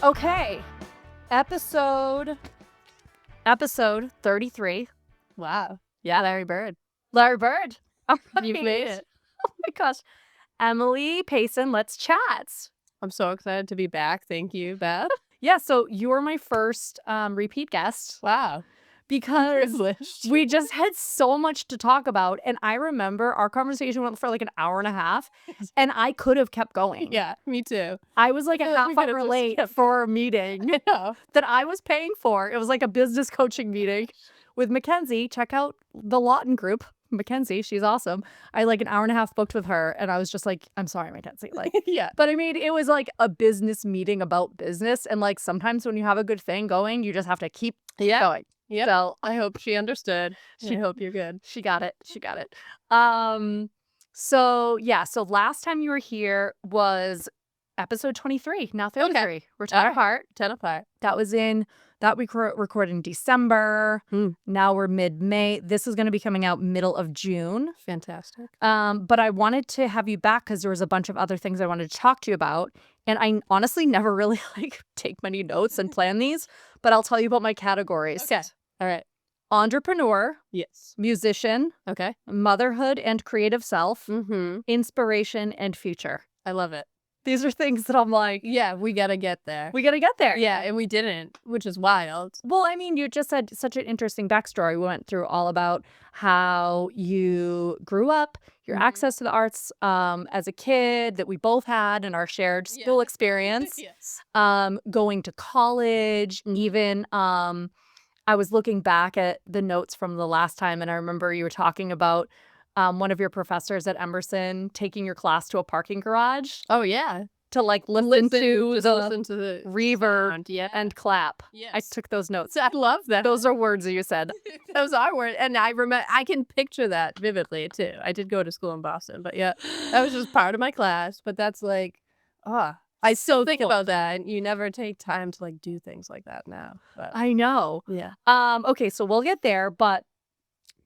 Okay. Episode 33. Wow. Yeah. Larry Bird. Larry Bird. All You've right. made it. Oh my gosh. Emily Payson, let's chat. I'm so excited to be back. Thank you, Beth. Yeah, so you were my first repeat guest Wow. because Privileged. we just had so much to talk about. And I remember our conversation went for like an hour and a half, and I could have kept going. Yeah, me too. I was like a feel like we half could've hour just late kept- for a meeting I know. that I was paying for. It was like a business coaching meeting with Mackenzie. Check out the Lawton group. Mackenzie, she's awesome. I like an hour and a half booked with her, and I was just like, I'm sorry, Mackenzie. Like, Yeah. but I mean, it was like a business meeting about business. And like sometimes when you have a good thing going, you just have to keep going. Yep. So I hope she understood. I hope you're good. she got it. She got it. So yeah, so last time you were here was episode 23, now 33. Okay. We're 10 apart. 10 apart. That was in that we recorded in December. Now we're mid-May. This is going to be coming out middle of June. Fantastic. But I wanted to have you back because there was a bunch of other things I wanted to talk to you about. And I honestly never really take many notes and plan these, but I'll tell you about my categories. Okay. All right. Entrepreneur, Yes. musician, Okay. motherhood and creative self, Mm-hmm. inspiration, and future. I love it. These are things that I'm like, Yeah, we got to get there. we got to get there. Yeah, and we didn't, which is wild. Well, I mean, you just had such an interesting backstory. We went through all about how you grew up, your access to the arts as a kid that we both had in our shared school experience, Yes. going to college, even I was looking back at the notes from the last time, and I remember you were talking about one of your professors at Emerson taking your class to a parking garage Oh, yeah. to like listen to the reverb sound. Yeah. and clap. Yes. I took those notes. I love that. Those are words that you said. Those are words. And I remember, I can picture that vividly too. I did go to school in Boston, but yeah, that was just part of my class. But that's like, I still think about that. And you never take time to like do things like that now. But I know. yeah. Okay, so we'll get there, but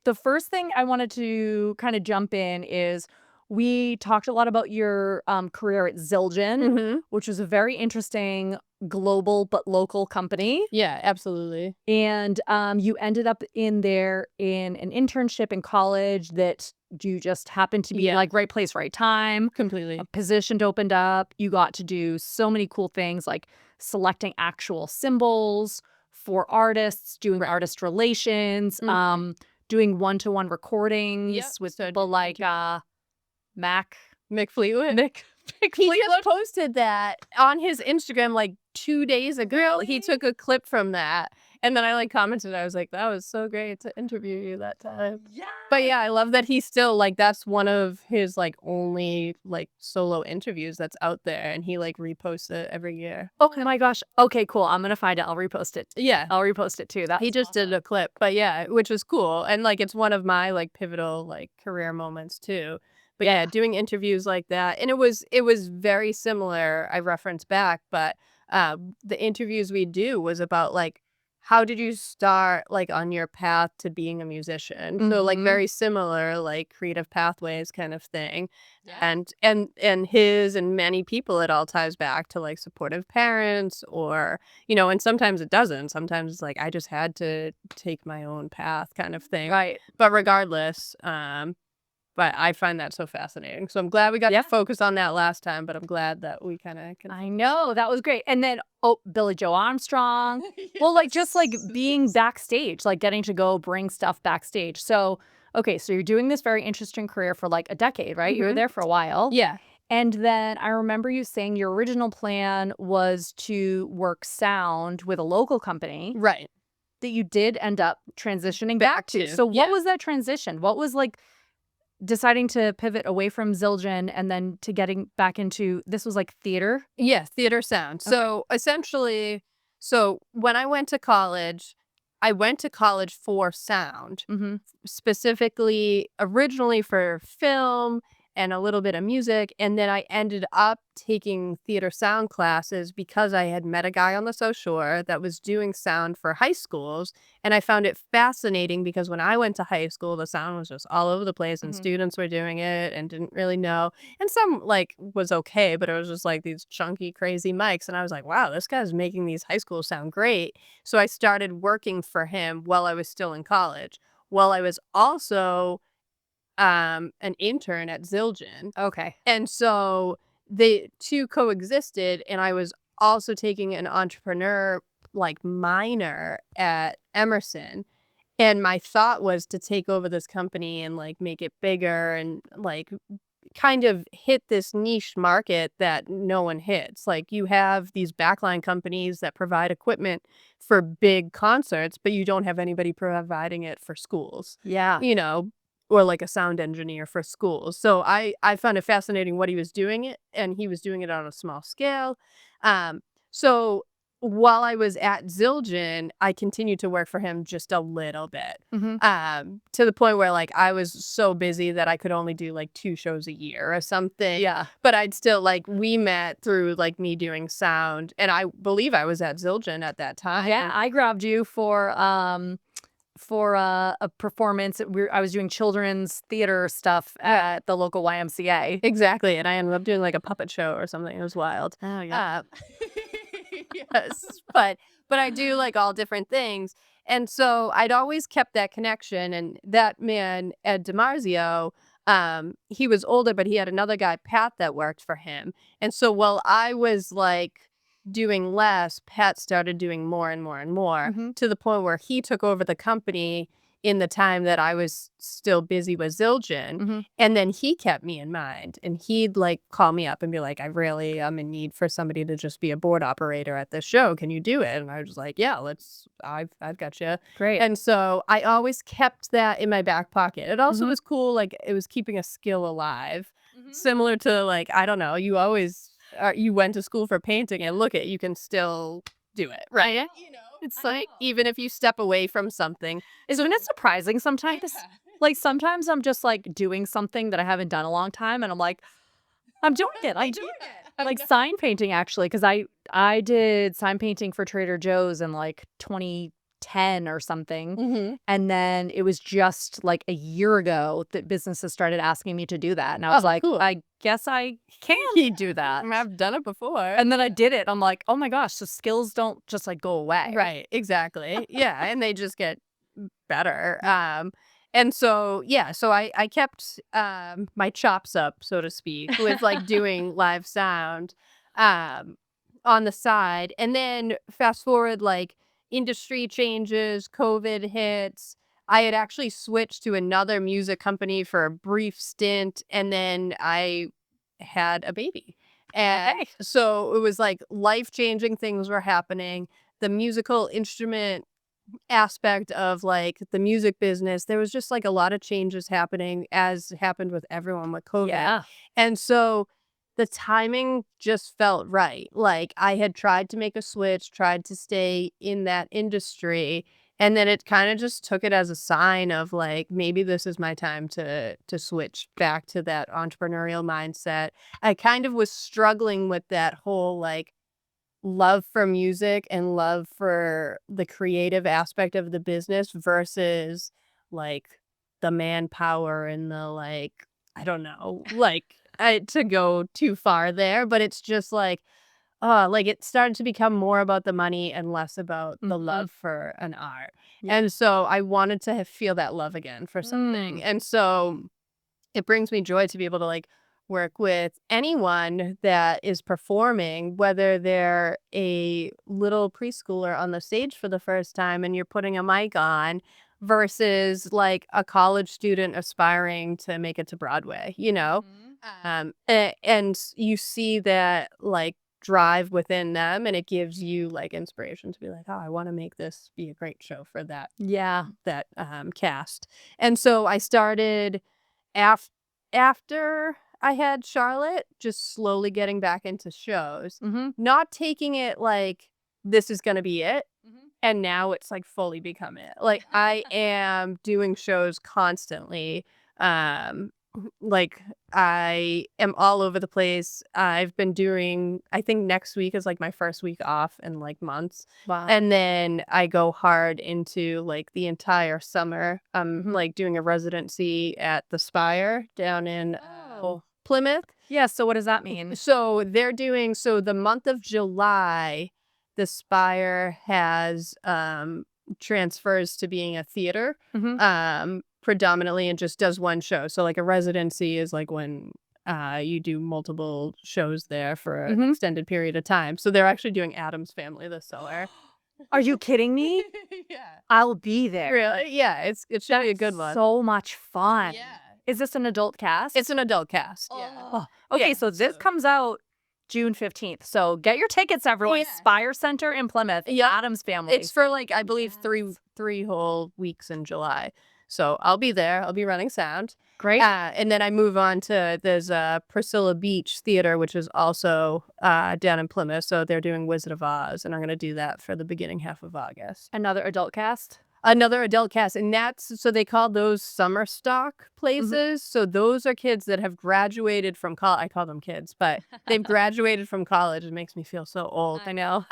the first thing I wanted to kind of jump in is we talked a lot about your career at Zildjian, Mm-hmm. which was a very interesting global but local company. Yeah, absolutely. And you ended up in there in an internship in college that you just happened to be like right place, right time. Completely. A position opened up. You got to do so many cool things like selecting actual symbols for artists, doing artist relations, doing one-to-one recordings with people like Mick Fleetwood. He just posted that on his Instagram like 2 days ago. He took a clip from that. And then I like commented. I was like, that was so great to interview you that time. Yeah. But yeah, I love that he's still like, that's one of his like only like solo interviews that's out there. And he like reposts it every year. Oh my gosh. Okay, cool. I'm going to find it. I'll repost it. Yeah. I'll repost it too. He just did a clip. But yeah, which was cool. And like, it's one of my like pivotal like career moments too. But yeah, doing interviews like that. And it was very similar. I referenced back, but the interviews we do was about like, how did you start like on your path to being a musician? So like very similar, like creative pathways kind of thing. Yeah. And his and many people, it all ties back to like supportive parents or, and sometimes it doesn't. Sometimes it's like, I just had to take my own path kind of thing. Right. But regardless, but I find that so fascinating. So I'm glad we got to focus on that last time, but I'm glad that we kind of can. I know. That was great. And then, Billy Joe Armstrong. Well, like just like being backstage, like getting to go bring stuff backstage. So, okay, so you're doing this very interesting career for like a decade, right? You were there for a while. Yeah. And then I remember you saying your original plan was to work sound with a local company. Right. That you did end up transitioning back to. So what was that transition? What was like deciding to pivot away from Zildjian and then to getting back into, this was like theater? Yeah, theater sound. Okay. So essentially, when I went to college for sound, specifically originally for film and a little bit of music. And then I ended up taking theater sound classes because I had met a guy on the South Shore that was doing sound for high schools. And I found it fascinating because when I went to high school, the sound was just all over the place and students were doing it and didn't really know. And some like was okay, but it was just like these chunky, crazy mics. And I was like, wow, this guy's making these high schools sound great. So I started working for him while I was still in college, while I was also an intern at Zildjian. Okay. And so the two coexisted, and I was also taking an entrepreneur like minor at Emerson. And my thought was to take over this company and like make it bigger and like kind of hit this niche market that no one hits. Like you have these backline companies that provide equipment for big concerts, but you don't have anybody providing it for schools. Yeah. You know, or like a sound engineer for schools. So I found it fascinating what he was doing it, and he was doing it on a small scale. So while I was at Zildjian, I continued to work for him just a little bit. Mhm. To the point where like I was so busy that I could only do like 2 shows a year or something. Yeah. But I'd still like we met through like me doing sound, and I believe I was at Zildjian at that time. Yeah, I grabbed you for a performance. I was doing children's theater stuff at the local YMCA. Exactly, and I ended up doing like a puppet show or something. It was wild. Oh yeah. Yes, but I do like all different things, and so I'd always kept that connection. And that man, Ed DiMarzio, he was older, but he had another guy, Pat, that worked for him. And so while I was like doing less, Pat started doing more and more and more to the point where he took over the company in the time that I was still busy with Zildjian. And then he kept me in mind, and he'd like call me up and be like, I'm in need for somebody to just be a board operator at this show. Can you do it? And I was like, yeah, I've got you. Great. And so I always kept that in my back pocket. It also was cool. Like it was keeping a skill alive, similar to like, I don't know, you went to school for painting, and look you can still do it. Right. You know, it's like, even if you step away from something. Isn't it surprising sometimes? Yeah. Like sometimes I'm just like doing something that I haven't done a long time, and I'm like, I'm doing it. I'm doing it. Like sign painting, actually, because I did sign painting for Trader Joe's in like 2010 or something, and then it was just like a year ago that businesses started asking me to do that, and I was like, cool. I guess I can do that. I've done it before. And then I did it. I'm like, oh my gosh, so skills don't just like go away. Right, exactly. Yeah, and they just get better. And so, yeah, so I kept my chops up, so to speak, with like doing live sound on the side. And then fast forward, like industry changes, COVID hits. I had actually switched to another music company for a brief stint, and then I had a baby. And so it was like life-changing things were happening. The musical instrument aspect of like the music business, there was just like a lot of changes happening, as happened with everyone with COVID. Yeah. And so the timing just felt right. Like I had tried to make a switch, tried to stay in that industry, and then it kind of just took it as a sign of like, maybe this is my time to switch back to that entrepreneurial mindset. I kind of was struggling with that whole like love for music and love for the creative aspect of the business versus like the manpower and the like, I don't know, like to go too far there, but it's just like it started to become more about the money and less about the love for an art. Yeah. And so I wanted to feel that love again for something. And so it brings me joy to be able to like work with anyone that is performing, whether they're a little preschooler on the stage for the first time and you're putting a mic on, versus like a college student aspiring to make it to Broadway, you know? And you see that like drive within them, and it gives you like inspiration to be like, oh, I want to make this be a great show for Yeah. that cast. And so I started after I had Charlotte, just slowly getting back into shows, not taking it like this is going to be it. And now it's like fully become it. Like I am doing shows constantly. like, I am all over the place. I've been doing I think next week is, like, my first week off in, like, months, Wow. and then I go hard into, like, the entire summer. I'm, Mhm. like, doing a residency at the Spire down in, Oh. Plymouth. Yeah, so what does that mean? So the month of July, the Spire has, transfers to being a theater, Mhm. predominantly, and just does one show. So, like, a residency is, like, when, you do multiple shows there for an Mhm. extended period of time. So they're actually doing Addams Family this summer. Are you kidding me? Yeah. I'll be there. Really? Yeah, it should be a That's good one. so much fun. Yeah. Is this an adult cast? It's an adult cast, yeah. Oh, okay, Yeah, so this comes out June 15th. So get your tickets, everyone. Yeah. Spire Center in Plymouth. Yep. Addams Family. It's for, like, I believe Yes. three whole weeks in July. So I'll be there. I'll be running sound. Great. And then I move on to there's Priscilla Beach Theater, which is also down in Plymouth. So they're doing Wizard of Oz, and I'm gonna do that for the beginning half of August. Another adult cast. Another adult cast, and that's so they call those summer stock places. So those are kids that have graduated from college. I call them kids, but they've graduated from college. It makes me feel so old. I know.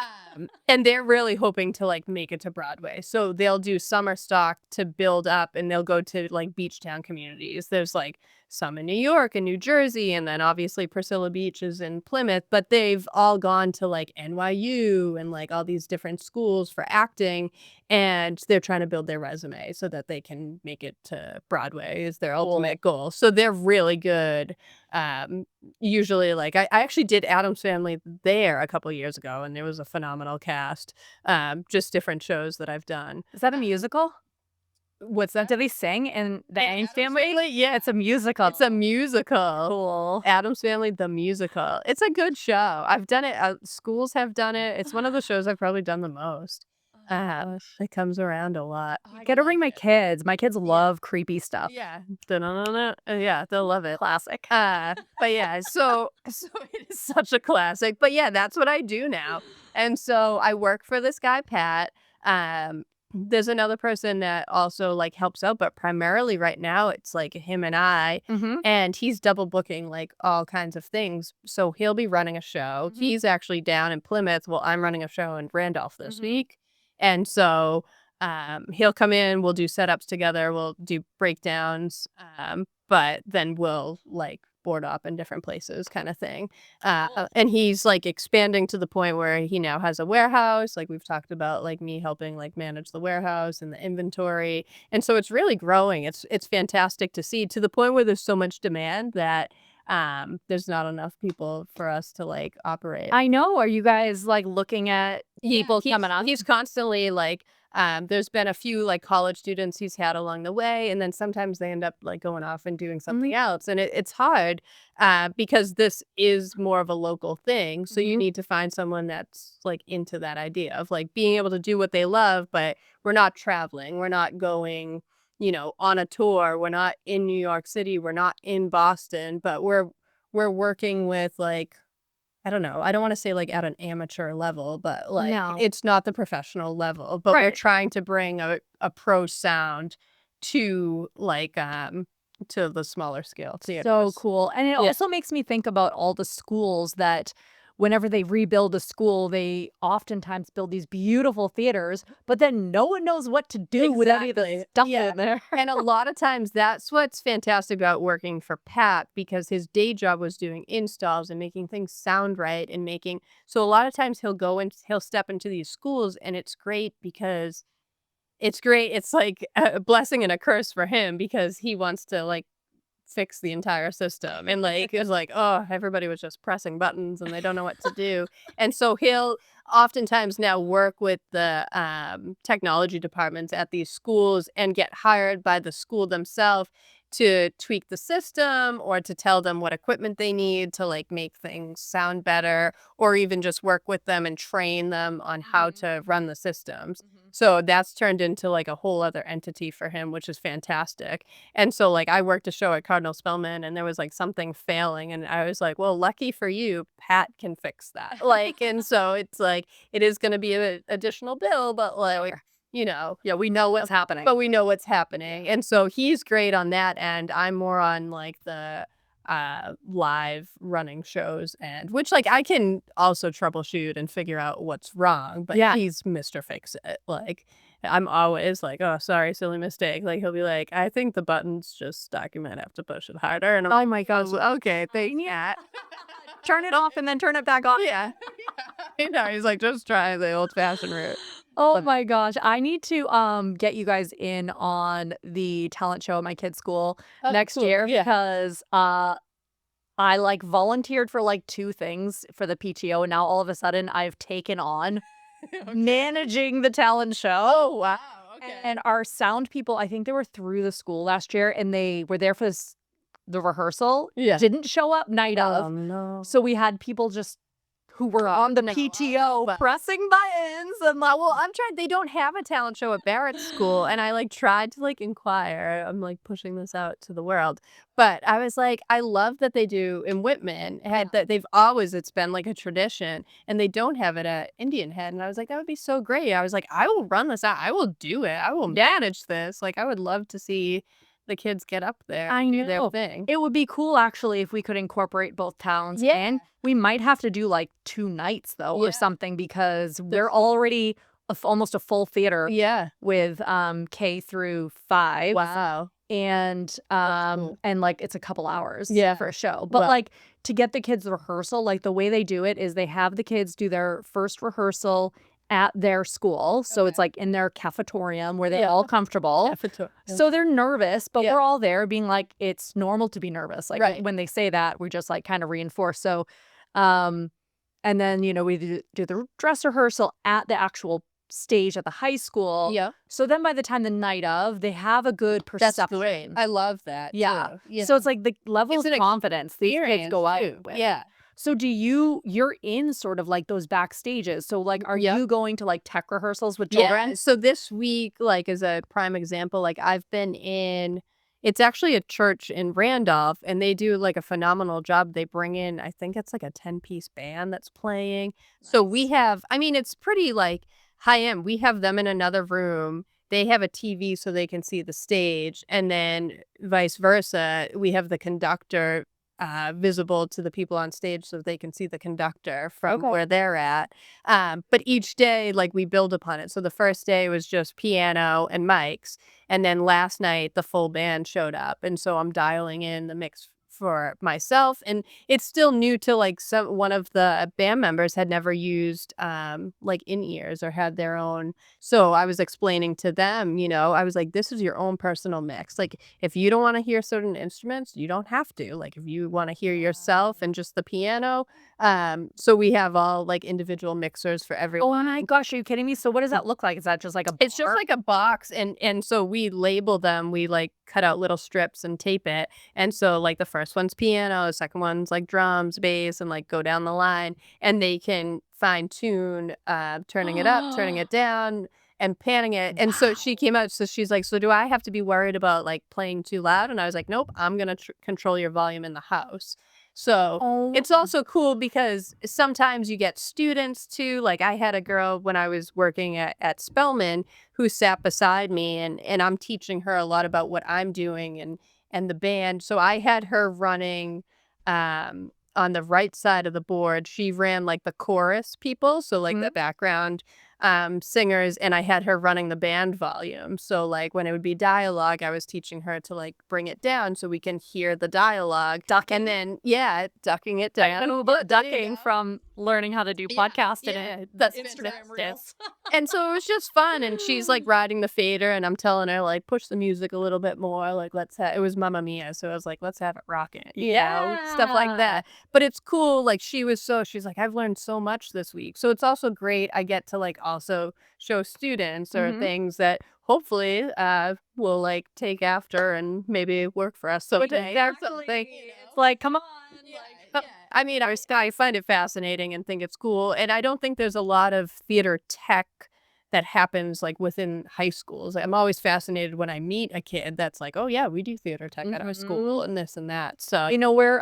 And they're really hoping to, like, make it to Broadway. So they'll do summer stock to build up, and they'll go to, like, beach town communities. There's, like, some in New York and New Jersey, and then obviously Priscilla Beach is in Plymouth, but they've all gone to, like, NYU and, like, all these different schools for acting, and they're trying to build their resume so that they can make it to Broadway is their ultimate goal. So they're really good. Usually, like, I actually did Addams Family there a couple years ago, and it was a phenomenal cast. Just different shows that I've done. Is that a musical? What's that? Do they sing in the Addams Addams Family? Yeah, It's a musical. it's a musical. Cool. Addams Family, the musical. It's a good show. I've done it. Schools have done it. It's one of the shows I've probably done the most. It comes around a lot. I gotta bring my kids. My kids love creepy stuff. Yeah. Da-na-na-na. Yeah, they'll love it. Classic. But yeah, so it is such a classic. But yeah, that's what I do now. And so I work for this guy, Pat. There's another person that also, like, helps out, but primarily right now it's like him and I, Mm-hmm. and he's double booking, like, all kinds of things. So he'll be running a show. Mhm. He's actually down in Plymouth. Well, I'm running a show in Randolph this Mhm. week. And so he'll come in, we'll do setups together, we'll do breakdowns, but then we'll, like, board up in different places kind of thing. And he's, like, expanding to the point where he now has a warehouse. Like, we've talked about, like, me helping, like, manage the warehouse and the inventory. And so it's really growing. It's fantastic to see, to the point where there's so much demand that there's not enough people for us to, like, operate. I know. Are you guys like looking at people coming on? He's constantly, like, there's been a few, like, college students he's had along the way, and then sometimes they end up, like, going off and doing something else, and it's hard, because this is more of a local thing, so you Mhm. need to find someone that's, like, into that idea of, like, being able to do what they love, but we're not traveling, we're not going, on a tour, we're not in New York City, we're not in Boston, but we're working with, like, I don't know. I don't wanna say, like, at an amateur level, but, like, No. it's not the professional level, but we're Right. trying to bring a pro sound to, like, to the smaller scale So theaters. cool. And it Yeah. also makes me think about all the schools that whenever they rebuild a school, they oftentimes build these beautiful theaters, but then no one knows what to do with any of the Exactly. stuff Yeah. in there. And a lot of times that's what's fantastic about working for Pat, because his day job was doing installs and making things sound right and making so a lot of times he'll go and he'll step into these schools, and it's great because it's great. It's like a blessing and a curse for him because he wants to, like, fix the entire system, and, like, it's like, oh, everybody was just pressing buttons and they don't know what to do. And so he'll oftentimes now work with the technology departments at these schools and get hired by the school themselves to tweak the system or to tell them what equipment they need to, like, make things sound better, or even just work with them and train them on how to run the systems. So that's turned into, like, a whole other entity for him, which is fantastic. And so, like, I worked a show at Cardinal Spellman, and there was, like, something failing, and I was like, well, lucky for you, Pat can fix that. Like, and so it's like, it is going to be an additional bill, but, like, you know. Yeah, we know what's happening. But we know what's happening. And so he's great on that end. I'm more on like the live running shows, and which like I can also troubleshoot and figure out what's wrong, but Yeah. he's Mr. Fix It. Like I'm always like, oh, sorry, silly mistake. Like he'll be like, I think the button's just stuck. You might have to push it harder. And I'm Oh my gosh. okay, thank you. Turn it off and then turn it back on. Yeah. You know, he's like, just try the old fashioned route. Oh my gosh. I need to get you guys in on the talent show at my kid's school next cool. year Yeah. because I like volunteered for like 2 things for the PTO, and now all of a sudden I've taken on managing the talent show. Oh wow. Okay. And our sound people, I think they were through the school last year and they were there for the rehearsal. Yeah. Didn't show up night of. No. So we had people just who were on the PTO pressing buttons and like, Well, I'm trying. They don't have a talent show at Barrett's school, and I like tried to like inquire. I'm like pushing this out to the world, but I was like, I love that they do in Whitman. Had that they've always it's been like a tradition, and they don't have it at Indian Head. And I was like, that would be so great. I was like, I will run this out. I will do it. I will manage this. Like, I would love to see the kids get up there. I do their know. thing. It would be cool actually if we could incorporate both towns. Yeah. And we might have to do like 2 nights though or something because we're already almost a full theater Yeah. with K through 5. Wow. And cool. and like it's a couple hours Yeah. for a show. But Wow. like to get the kids rehearsal, like the way they do it is they have the kids do their first rehearsal at their school. So it's like in their cafetorium where they're all comfortable. So they're nervous, but we're all there being like, it's normal to be nervous. Like when they say that, we just like kind of reinforce. So, and then, you know, we do the dress rehearsal at the actual stage at the high school. Yeah. So then by the time the night of, they have a good perception. That's great. I love that. Yeah. Too. Yeah. So it's like the level It's of an confidence these kids go out too. with. Yeah. So you're in sort of like those backstages. So like, are you going to like tech rehearsals with children? Yeah. So this week, like as a prime example, like I've been in, it's actually a church in Randolph, and they do like a phenomenal job. They bring in, I think it's like a 10-piece band that's playing. So we have, I mean, it's pretty like high end. We have them in another room. They have a TV so they can see the stage, and then vice versa. We have the conductor visible to the people on stage so they can see the conductor from where they're at. But each day, like we build upon it. So the first day was just piano and mics. And then last night, the full band showed up. And so I'm dialing in the mix for myself, and it's still new to like one of the band members had never used like in-ears or had their own. So I was explaining to them, you know, I was like, this is your own personal mix. Like if you don't want to hear certain instruments, you don't have to. Like if you want to hear yourself and just the piano, so we have all like individual mixers for everyone. Oh my gosh, are you kidding me? So what does that look like? Is that just like a It's just like a box, and so we label them. We like cut out little strips and tape it. And so like the first one's piano, the second one's like drums, bass, and like go down the line, and they can fine tune turning it up, turning it down, and panning it. And so she came out, so she's like, so do I have to be worried about like playing too loud? And I was like, nope, I'm gonna control your volume in the house. So it's also cool because sometimes you get students too. Like I had a girl when I was working at Spelman who sat beside me, and I'm teaching her a lot about what I'm doing and the band. So I had her running on the right side of the board. She ran like the chorus people, so like the background singers, and I had her running the band volume. So like when it would be dialogue, I was teaching her to like bring it down so we can hear the dialogue. And then ducking it down. Ducking from learning how to do podcasting and that's instrument Instagram. And so it was just fun, and she's like riding the fader, and I'm telling her like push the music a little bit more, like it was Mamma Mia, so I was like, let's have it rocking, you know, stuff like that. But it's cool, like she's like, I've learned so much this week. So it's also great, I get to like also show students or things that hopefully will like take after and maybe work for us someday. It's like, come on. I mean, I find it fascinating and think it's cool. And I don't think there's a lot of theater tech that happens like within high schools. I'm always fascinated when I meet a kid that's like, oh yeah, we do theater tech at our school and this and that. So, you know, where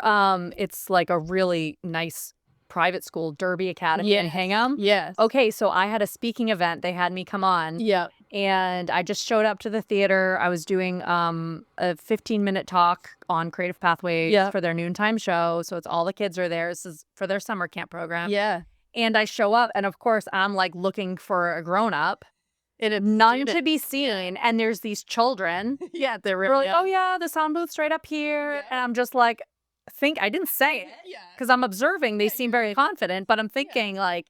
it's like a really nice private school, Derby Academy in Hingham. Yes. Okay, so I had a speaking event. They had me come on. Yeah. And I just showed up to the theater. I was doing a 15-minute talk on creative pathways Yeah. for their noontime show. So it's all the kids are there. This is for their summer camp program. Yeah. And I show up, and of course, I'm like looking for a grown up. It's None to be seen. And there's these children. Yeah, they're They're like, really oh, yeah, the sound booth's right up here. Yeah. And I'm just like, I didn't say it because I'm observing. They seem very confident, but I'm thinking, like,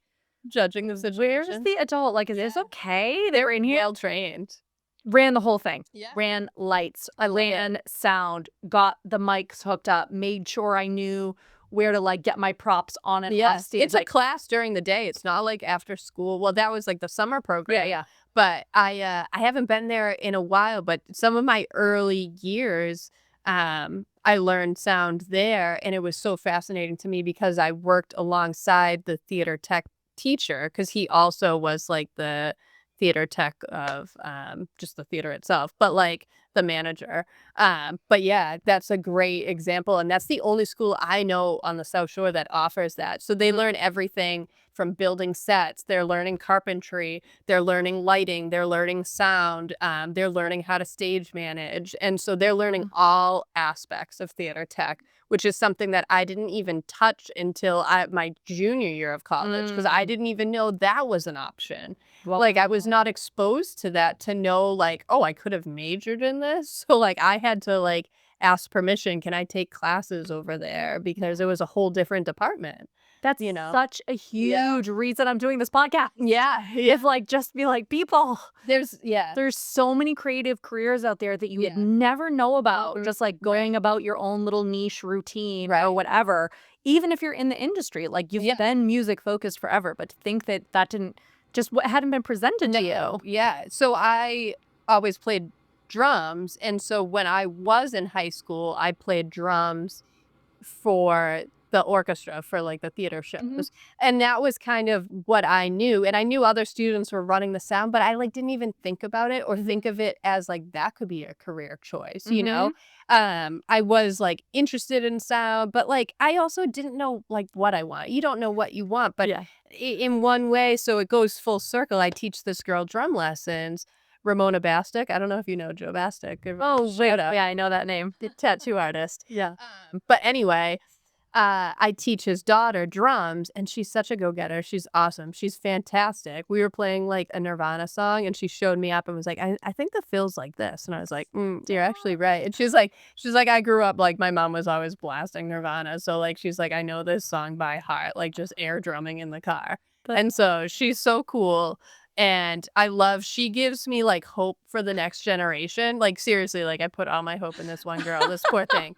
judging the where's situation. the adult? Like, is this okay? They were in here. Well trained. Ran the whole thing. Yeah. Ran lights. I ran sound, got the mics hooked up, made sure I knew where to like get my props on and off stage. It's a class during the day. It's not like after school. Well, that was like the summer program. Yeah. But I haven't been there in a while, but some of my early years, I learned sound there, and it was so fascinating to me because I worked alongside the theater tech teacher because he also was like the theater tech of just the theater itself, but like the manager. But yeah, that's a great example, and that's the only school I know on the South Shore that offers that. So they learn everything from building sets, they're learning carpentry, they're learning lighting, they're learning sound, they're learning how to stage manage, and so they're learning all aspects of theater tech, which is something that I didn't even touch until my junior year of college because I didn't even know that was an option. Well, Like, I was not exposed to that to know, like, oh, I could have majored in this. So, like, I had to, like, ask permission. Can I take classes over there? Because it was a whole different department. that's such a huge reason I'm doing this podcast. Yeah. If like, just be like, people, There's so many creative careers out there that you would never know about, just like going about your own little niche routine or whatever. Even if you're in the industry, like you've been music focused forever, but to think that didn't hadn't been presented to you. Yeah. So I always played drums. And so when I was in high school, I played drums for the orchestra for like the theater shows. And that was kind of what I knew. And I knew other students were running the sound, but I like didn't even think about it or think of it as like that could be a career choice, you know? I was like interested in sound, but like I also didn't know like what I want. You don't know what you want, but in one way, so it goes full circle. I teach this girl drum lessons. Ramona Bastick. I don't know if you know Joe Bastick. Oh, wait. Yeah, I know that name. The tattoo artist. Yeah. But anyway, I teach his daughter drums, and she's such a go-getter. She's awesome. She's fantastic. We were playing like a Nirvana song, and she showed me up and was like, I think the feel's like this. And I was like, you're actually right. And she's like, I grew up, like, my mom was always blasting Nirvana. So like, she's like, I know this song by heart, like just air drumming in the car. And so she's so cool. And she gives me like hope for the next generation. Like seriously, like I put all my hope in this one girl, this poor thing.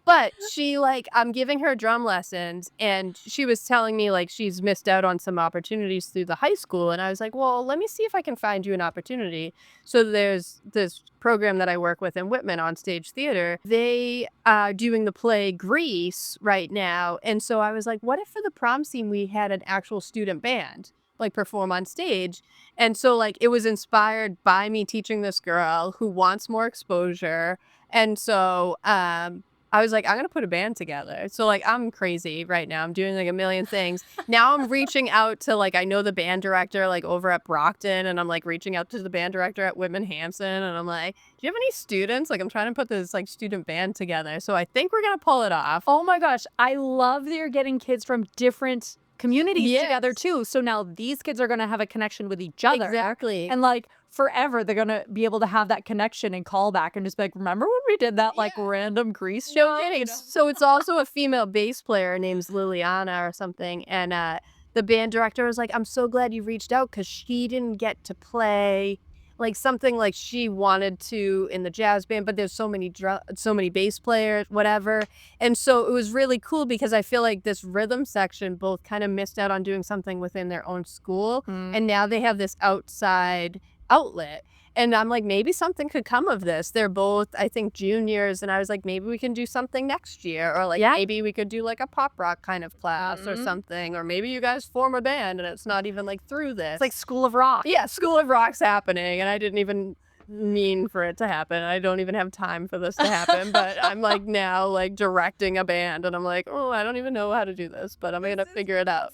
But she like, I'm giving her drum lessons and she was telling me like she's missed out on some opportunities through the high school. And I was like, well, let me see if I can find you an opportunity. So there's this program that I work with in Whitman on Stage Theater. They are doing the play Grease right now. And so I was like, what if for the prom scene we had an actual student band like perform on stage? And so like it was inspired by me teaching this girl who wants more exposure. And so I was like, I'm gonna put a band together. So like I'm crazy right now. I'm doing like a million things. Now I'm reaching out to like, I know the band director like over at Brockton, and I'm like reaching out to the band director at Whitman Hanson, and I'm like, do you have any students? Like I'm trying to put this like student band together. So I think we're gonna pull it off. Oh my gosh, I love that you're getting kids from different communities together too. So now these kids are going to have a connection with each other. Exactly. And like forever, they're going to be able to have that connection and call back and just be like, remember when we did that like random Grease show? No kidding. So it's also a female bass player named Liliana or something. And the band director was like, I'm so glad you reached out because she didn't get to play like something like she wanted to in the jazz band, but there's so many bass players, whatever. And so it was really cool because I feel like this rhythm section both kind of missed out on doing something within their own school. And now they have this outside outlet. And I'm like, maybe something could come of this. They're both, I think, juniors. And I was like, maybe we can do something next year. Or like, maybe we could do like a pop rock kind of class or something. Or maybe you guys form a band and it's not even like through this. It's like School of Rock. Yeah, School of Rock's happening. And I didn't even mean for it to happen. I don't even have time for this to happen. But I'm like now like directing a band. And I'm like, oh, I don't even know how to do this. But I'm going to figure it out.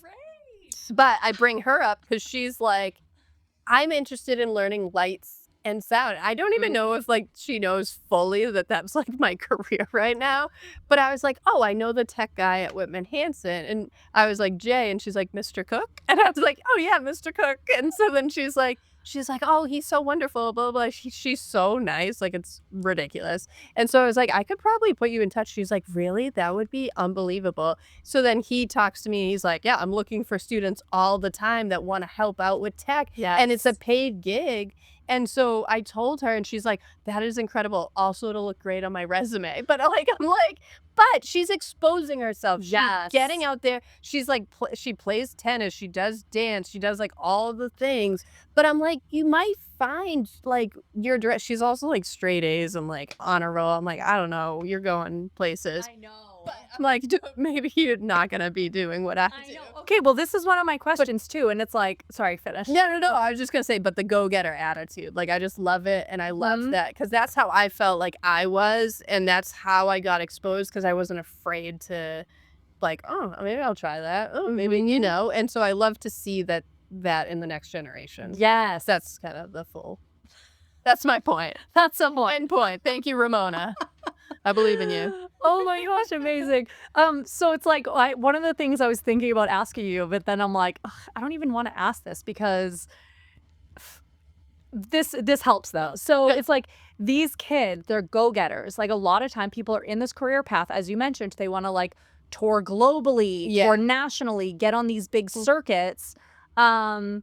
But I bring her up because she's like, I'm interested in learning lights and sound. I don't even know if like she knows fully that that's like my career right now. But I was like, oh, I know the tech guy at Whitman Hanson. And I was like, Jay. And she's like, Mr. Cook. And I was like, oh, yeah, Mr. Cook. And so then she's like, oh, he's so wonderful, blah, blah, blah. She's so nice. Like, it's ridiculous. And so I was like, I could probably put you in touch. She's like, really? That would be unbelievable. So then he talks to me. He's like, yeah, I'm looking for students all the time that want to help out with tech. And it's a paid gig. And so I told her, and she's like, that is incredible. Also, it'll look great on my resume. But like, I'm like, but she's exposing herself. She's getting out there. She's like, she plays tennis. She does dance. She does like all the things. But I'm like, you might find like your dress. She's also like straight A's and like honor roll. I'm like, I don't know. You're going places. I know. But I'm like, maybe you're not going to be doing what I do. Know. Okay, well, this is one of my questions too. And it's like, sorry, finish. No. I was just going to say, but the go-getter attitude, like I just love it. And I love that because that's how I felt like I was. And that's how I got exposed because I wasn't afraid to like, oh, maybe I'll try that. Oh, maybe, you know. And so I love to see that in the next generation. Yes. That's kind of that's my point. That's the point. End point. Thank you, Ramona. I believe in you. Oh my gosh, amazing. So it's like one of the things I was thinking about asking you, but then I'm like, I don't even want to ask this because this helps though. So it's like these kids, they're go-getters. Like a lot of time people are in this career path, as you mentioned, they want to like tour globally or nationally, get on these big circuits. And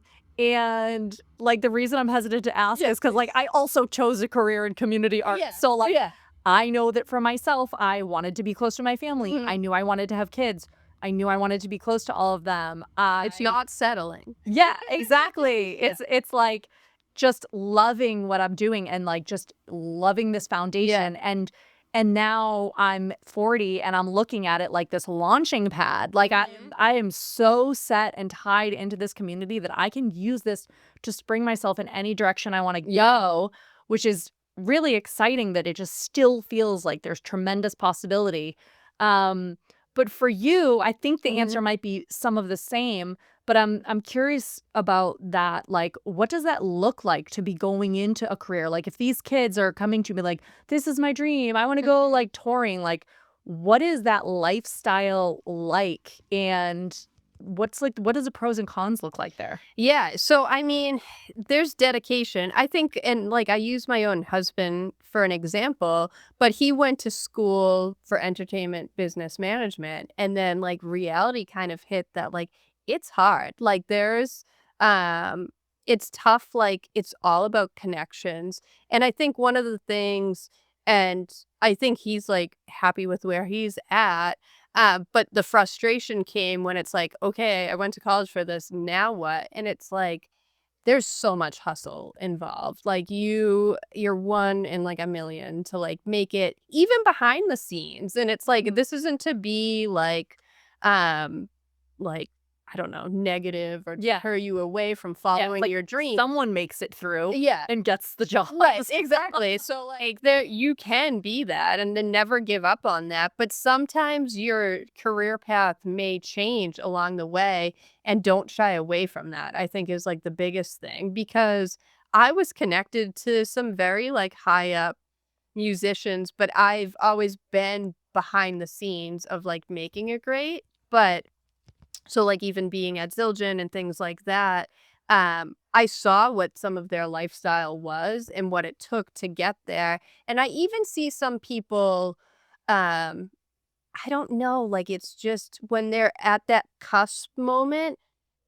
like the reason I'm hesitant to ask is because like I also chose a career in community art. So like I know that for myself, I wanted to be close to my family. I knew I wanted to have kids. I knew I wanted to be close to all of them. It's not settling. Yeah, exactly. It's like just loving what I'm doing and like just loving this foundation. And now I'm 40 and I'm looking at it like this launching pad. Like I am so set and tied into this community that I can use this to spring myself in any direction I want to go, which is really exciting that it just still feels like there's tremendous possibility. But for you, I think the answer might be some of the same, but I'm curious about that. Like, what does that look like to be going into a career? Like if these kids are coming to me like, this is my dream, I want to go like touring, like what is that lifestyle like? And what does the pros and cons look like there? Yeah. So, I mean, there's dedication. I think, and like I use my own husband for an example, but he went to school for entertainment business management. And then like reality kind of hit that like it's hard. Like it's tough. Like it's all about connections. And I think one of the things, and I think he's like happy with where he's at. But the frustration came when it's like, okay, I went to college for this. Now what? And it's like, there's so much hustle involved. Like you're one in like a million to like make it even behind the scenes. And it's like, this isn't to be like, I don't know, negative or deter you away from following your dream. Someone makes it through and gets the job. Right, exactly. So like you can be that and then never give up on that. But sometimes your career path may change along the way and don't shy away from that, I think is like the biggest thing. Because I was connected to some very like high up musicians, but I've always been behind the scenes of like making it great. But so like even being at Zildjian and things like that, I saw what some of their lifestyle was and what it took to get there. And I even see some people, I don't know, like it's just when they're at that cusp moment,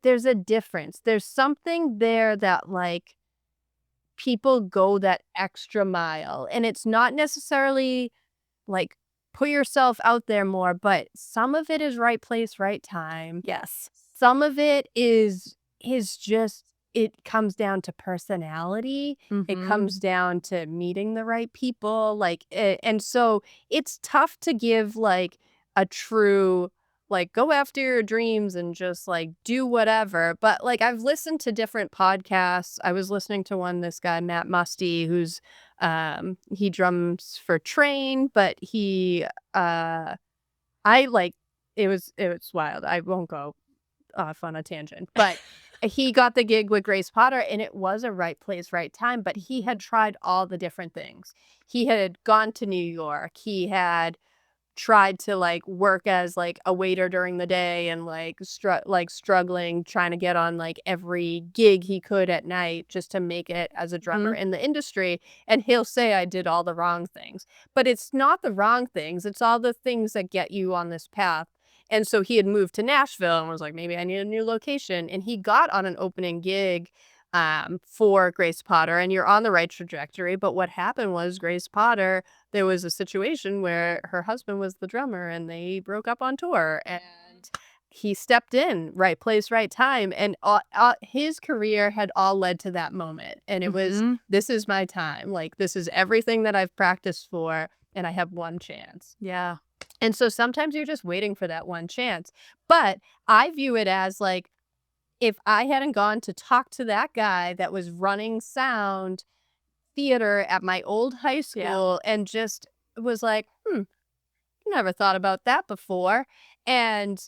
there's a difference. There's something there that like people go that extra mile. And it's not necessarily like put yourself out there more, but some of it is right place, right time. Yes. Some of it is just, it comes down to personality. It comes down to meeting the right people. Like, and so it's tough to give like a true, like go after your dreams and just like do whatever. But like I've listened to different podcasts. I was listening to this guy, Matt Musty, who's he drums for Train, but I like it was wild. I won't go off on a tangent, but he got the gig with Grace Potter, and it was a right place, right time, but he had tried all the different things. He had gone to New York. He had tried to like work as like a waiter during the day and like struggling trying to get on like every gig he could at night just to make it as a drummer in the industry. And he'll say I did all the wrong things, but it's not the wrong things, it's all the things that get you on this path. And so he had moved to Nashville and was like, maybe I need a new location, and he got on an opening gig for Grace Potter, and you're on the right trajectory. But what happened was Grace Potter, there was a situation where her husband was the drummer and they broke up on tour, and he stepped in, right place, right time. And his career had all led to that moment. And it was, this is my time. Like, this is everything that I've practiced for, and I have one chance. Yeah. And so sometimes you're just waiting for that one chance. But I view it as like, if I hadn't gone to talk to that guy that was running sound theater at my old high school and just was like, never thought about that before. And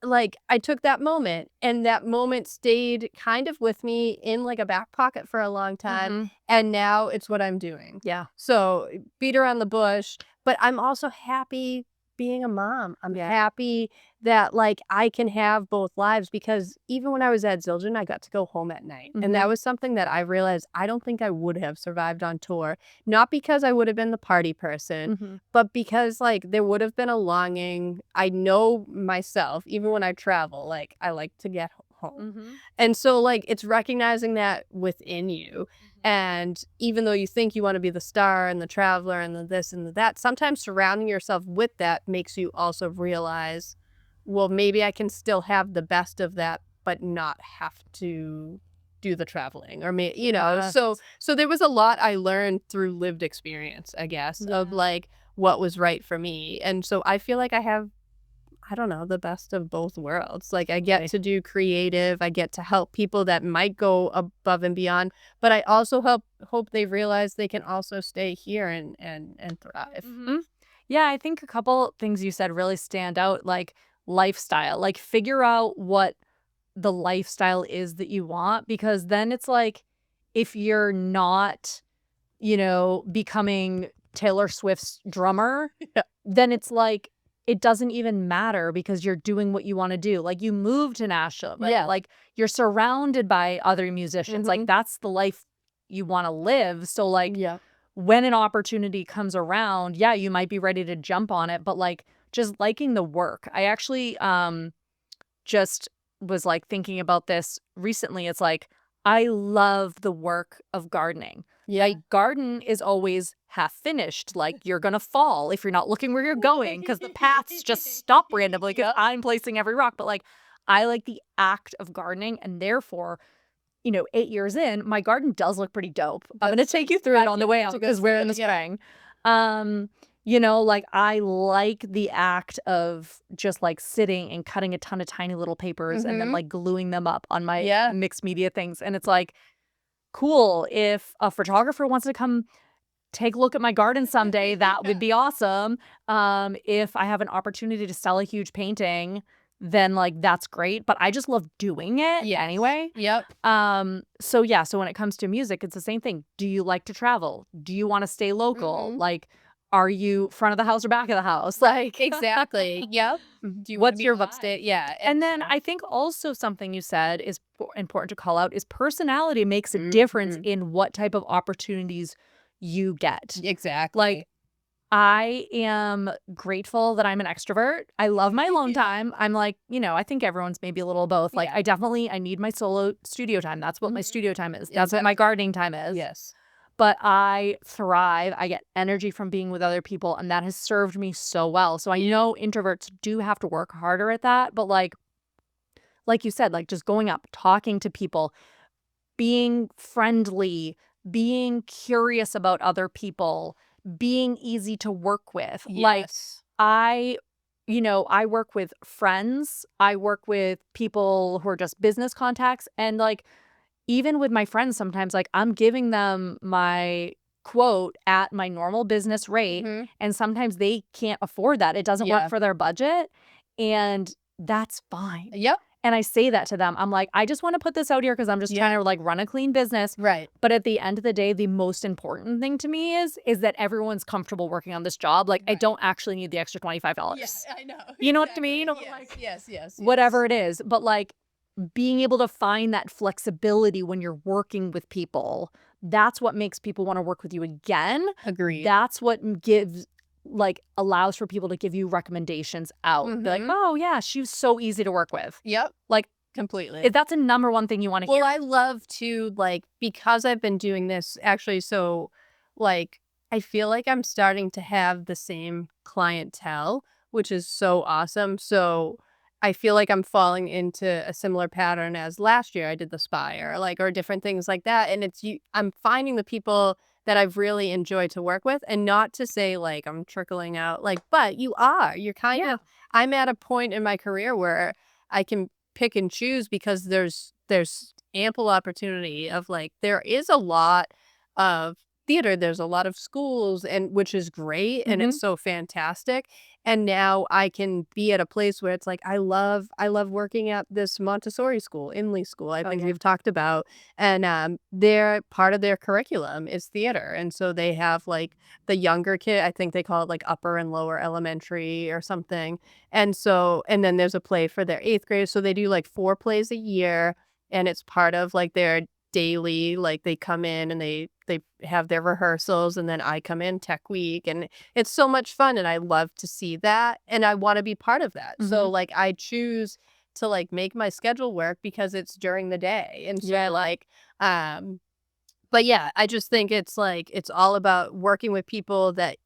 like, I took that moment, and that moment stayed kind of with me in like a back pocket for a long time. And now it's what I'm doing. Yeah. So beat around the bush, but I'm also happy being a mom. I'm happy that like I can have both lives, because even when I was at Zildjian, I got to go home at night. And that was something that I realized I don't think I would have survived on tour. Not because I would have been the party person, but because like there would have been a longing. I know myself, even when I travel, like I like to get home. And so like it's recognizing that within you. And even though you think you want to be the star and the traveler and the this and the that, sometimes surrounding yourself with that makes you also realize, well, maybe I can still have the best of that, but not have to do the traveling, or you know. So there was a lot I learned through lived experience, I guess, of like what was right for me. And so I feel like I have, I don't know, the best of both worlds. Like I get to do creative, I get to help people that might go above and beyond, but I also hope they realize they can also stay here and thrive. Yeah, I think a couple things you said really stand out, like lifestyle. Like figure out what the lifestyle is that you want, because then it's like, if you're not, becoming Taylor Swift's drummer, then it's like, it doesn't even matter, because you're doing what you want to do. Like you moved to Nashville, but like you're surrounded by other musicians. Like that's the life you want to live. So like when an opportunity comes around, you might be ready to jump on it, but like just liking the work. I actually just was like thinking about this recently. It's like, I love the work of gardening. Like garden is always half finished. Like you're going to fall if you're not looking where you're going, because the paths just stop randomly because I'm placing every rock. But like, I like the act of gardening, and therefore, 8 years in, my garden does look pretty dope. I'm going to take you through it on the way out, because we're in the spring. Like I like the act of just like sitting and cutting a ton of tiny little papers and then like gluing them up on my mixed media things. And it's like, cool, if a photographer wants to come take a look at my garden someday, that would be awesome. If I have an opportunity to sell a huge painting, then like that's great. But I just love doing it anyway. So when it comes to music, it's the same thing. Do you like to travel? Do you want to stay local? Like, are you front of the house or back of the house? Like Exactly. Do you what's your vibe? upstate? And then I think also something you said is important to call out is personality makes a difference in what type of opportunities you get. Exactly. Like, I am grateful that I'm an extrovert. I love my alone time. I'm like, I think everyone's maybe a little both. Like, I need my solo studio time. That's what my studio time is. That's what my gardening time is. Yes. But I thrive. I get energy from being with other people, and that has served me so well. So I know introverts do have to work harder at that. But like you said, like just going up, talking to people, being friendly, being curious about other people, being easy to work with. Like I work with friends. I work with people who are just business contacts, and like, even with my friends, sometimes like I'm giving them my quote at my normal business rate, and sometimes they can't afford that. It doesn't work for their budget, and that's fine. And I say that to them. I'm like, I just want to put this out here because I'm just trying to like run a clean business. Right. But at the end of the day, the most important thing to me is that everyone's comfortable working on this job. Like, I don't actually need the extra $25. Yeah, I know. You know what I mean? Yes, Like, yes. whatever it is. But like being able to find that flexibility when you're working with people, that's what makes people want to work with you again. Agreed. That's what gives like allows for people to give you recommendations out. Be like, oh yeah, she was so easy to work with. Yep. Like Completely. that's a number one thing you want to hear. Well, I love to like, because I've been doing this actually, so like I feel like I'm starting to have the same clientele, which is so awesome. So I feel like I'm falling into a similar pattern as last year I did the Spire, like, or different things like that. And I'm finding the people that I've really enjoyed to work with, and not to say like I'm trickling out, like, but you're kind of, I'm at a point in my career where I can pick and choose because there's ample opportunity of like, there is a lot of theater, there's a lot of schools, and which is great, and it's so fantastic. And now I can be at a place where it's like, I love working at this Montessori school, Inley School, I think we've talked about. And their part of their curriculum is theater. And so they have like the younger kid, I think they call it like upper and lower elementary or something. And so, and then there's a play for their 8th grade. So they do like 4 plays a year, and it's part of like their daily, like they come in and they have their rehearsals, and then I come in tech week, and it's so much fun, and I love to see that, and I want to be part of that. So like I choose to like make my schedule work because it's during the day. And so like but yeah, I just think it's like, it's all about working with people that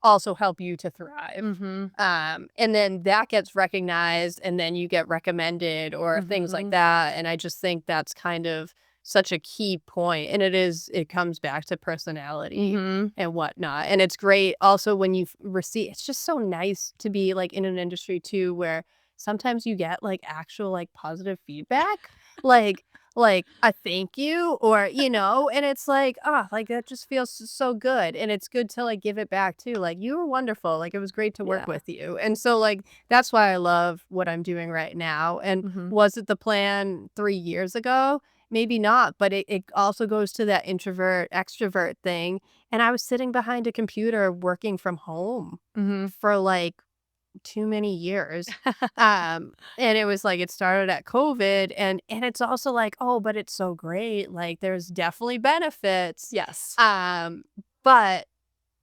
also help you to thrive. And then that gets recognized, and then you get recommended or things like that. And I just think that's kind of such a key point. And it comes back to personality and whatnot. And it's great also when you receive, it's just so nice to be like in an industry too, where sometimes you get like actual like positive feedback, like a thank you, or and it's like, like that just feels so good. And it's good to like give it back too, like, you were wonderful, like it was great to work with you. And so like that's why I love what I'm doing right now. And was it the plan 3 years ago? Maybe not, but it also goes to that introvert extrovert thing. And I was sitting behind a computer working from home for like too many years. And it was like, it started at COVID, and it's also like, oh, but it's so great, like there's definitely benefits. Yes. But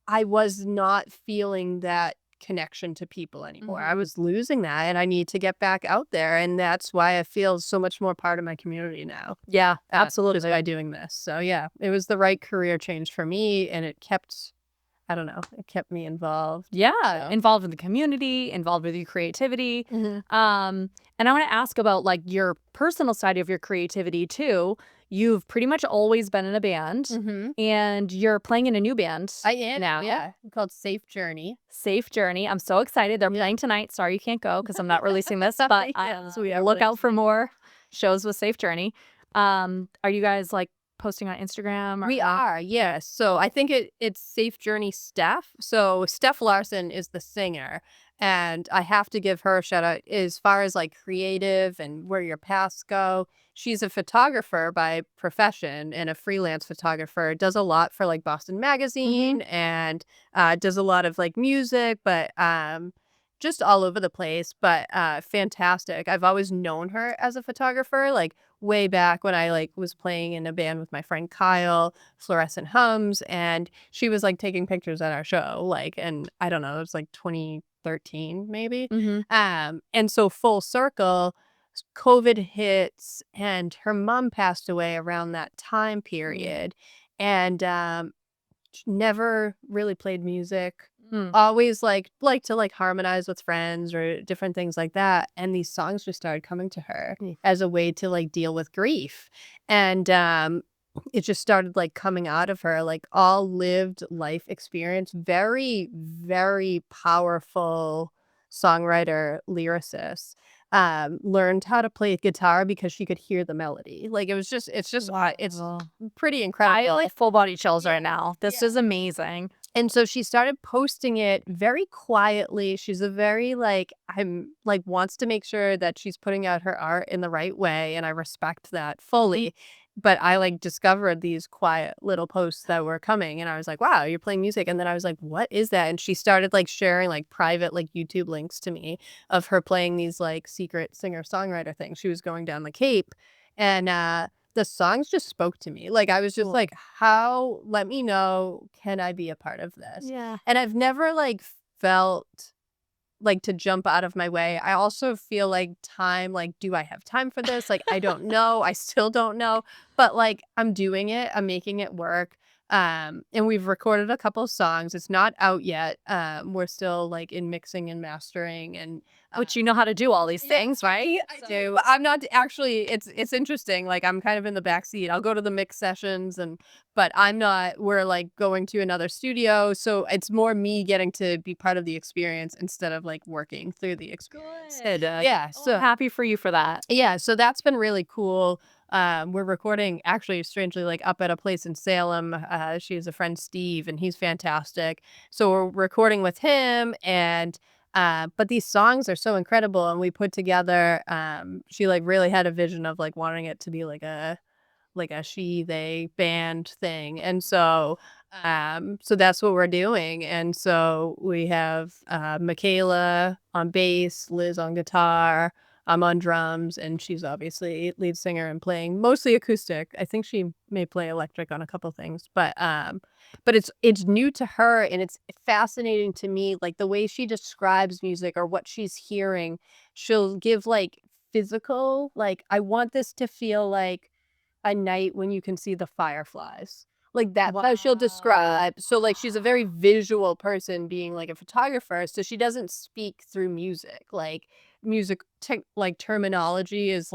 I was not feeling that connection to people anymore. I was losing that, and I need to get back out there, and that's why I feel so much more part of my community now. Yeah, absolutely. Just by doing this. So yeah, it was the right career change for me, and it kept, I don't know, it kept me involved. Yeah, involved in the community, involved with your creativity. And I want to ask about like your personal side of your creativity too. You've pretty much always been in a band, and you're playing in a new band. I am now. Yeah, called Safe Journey. Safe Journey. I'm so excited. They're playing tonight. Sorry you can't go because I'm not releasing this, but look out for more shows with Safe Journey. Are you guys like posting on Instagram? We are, yes. So I think it's Safe Journey Steph. So Steph Larsen is the singer, and I have to give her a shout out as far as like creative and where your paths go. She's a photographer by profession and a freelance photographer. Does a lot for like Boston Magazine, and does a lot of like music, but just all over the place, but fantastic. I've always known her as a photographer, like way back when I like was playing in a band with my friend Kyle, Fluorescent Hums, and she was like taking pictures at our show, like, and I don't know, it was like 2013 maybe. And so full circle, COVID hits, and her mom passed away around that time period, and never really played music. Always like to like harmonize with friends or different things like that. And these songs just started coming to her as a way to like deal with grief. And it just started like coming out of her, like all lived life experience, very, very powerful songwriter, lyricist. Learned how to play guitar because she could hear the melody. Like it's just it's pretty incredible. I like full body chills right now. This is amazing. And so she started posting it very quietly. She's a very wants to make sure that she's putting out her art in the right way, and I respect that fully. But I discovered these quiet little posts that were coming, and I was like, "Wow, you're playing music." And then I was like, "What is that?" And she started sharing private YouTube links to me of her playing these secret singer-songwriter things. She was going down the Cape, and the songs just spoke to me. I was just Cool. like, "How let me know, can I be a part of this?" Yeah. And I've never, felt to jump out of my way. I also feel time, do I have time for this? I don't know. I still don't know. But, I'm doing it. I'm making it work. And we've recorded a couple songs. It's not out yet. We're still, in mixing and mastering and Which you know how to do all these things, right? I do. I'm not actually it's interesting, I'm kind of in the back seat. I'll go to the mix sessions but I'm not we're, going to another studio, so it's more me getting to be part of the experience instead of, working through the experience. Good. Yeah, I'm happy for you for that. yeah, so that's been really cool. We're recording actually strangely up at a place in Salem. She has a friend Steve and he's fantastic. So we're recording with him and but these songs are so incredible and we put together she really had a vision of wanting it to be a she they band thing. And so so that's what we're doing. And so we have Michaela on bass, Liz on guitar, I'm on drums, and she's obviously lead singer and playing mostly acoustic. I think she may play electric on a couple things, but it's new to her and it's fascinating to me the way she describes music or what she's hearing. She'll give physical I want this to feel like a night when you can see the fireflies. That's how she'll describe. So she's a very visual person being a photographer, so she doesn't speak through music. Music terminology is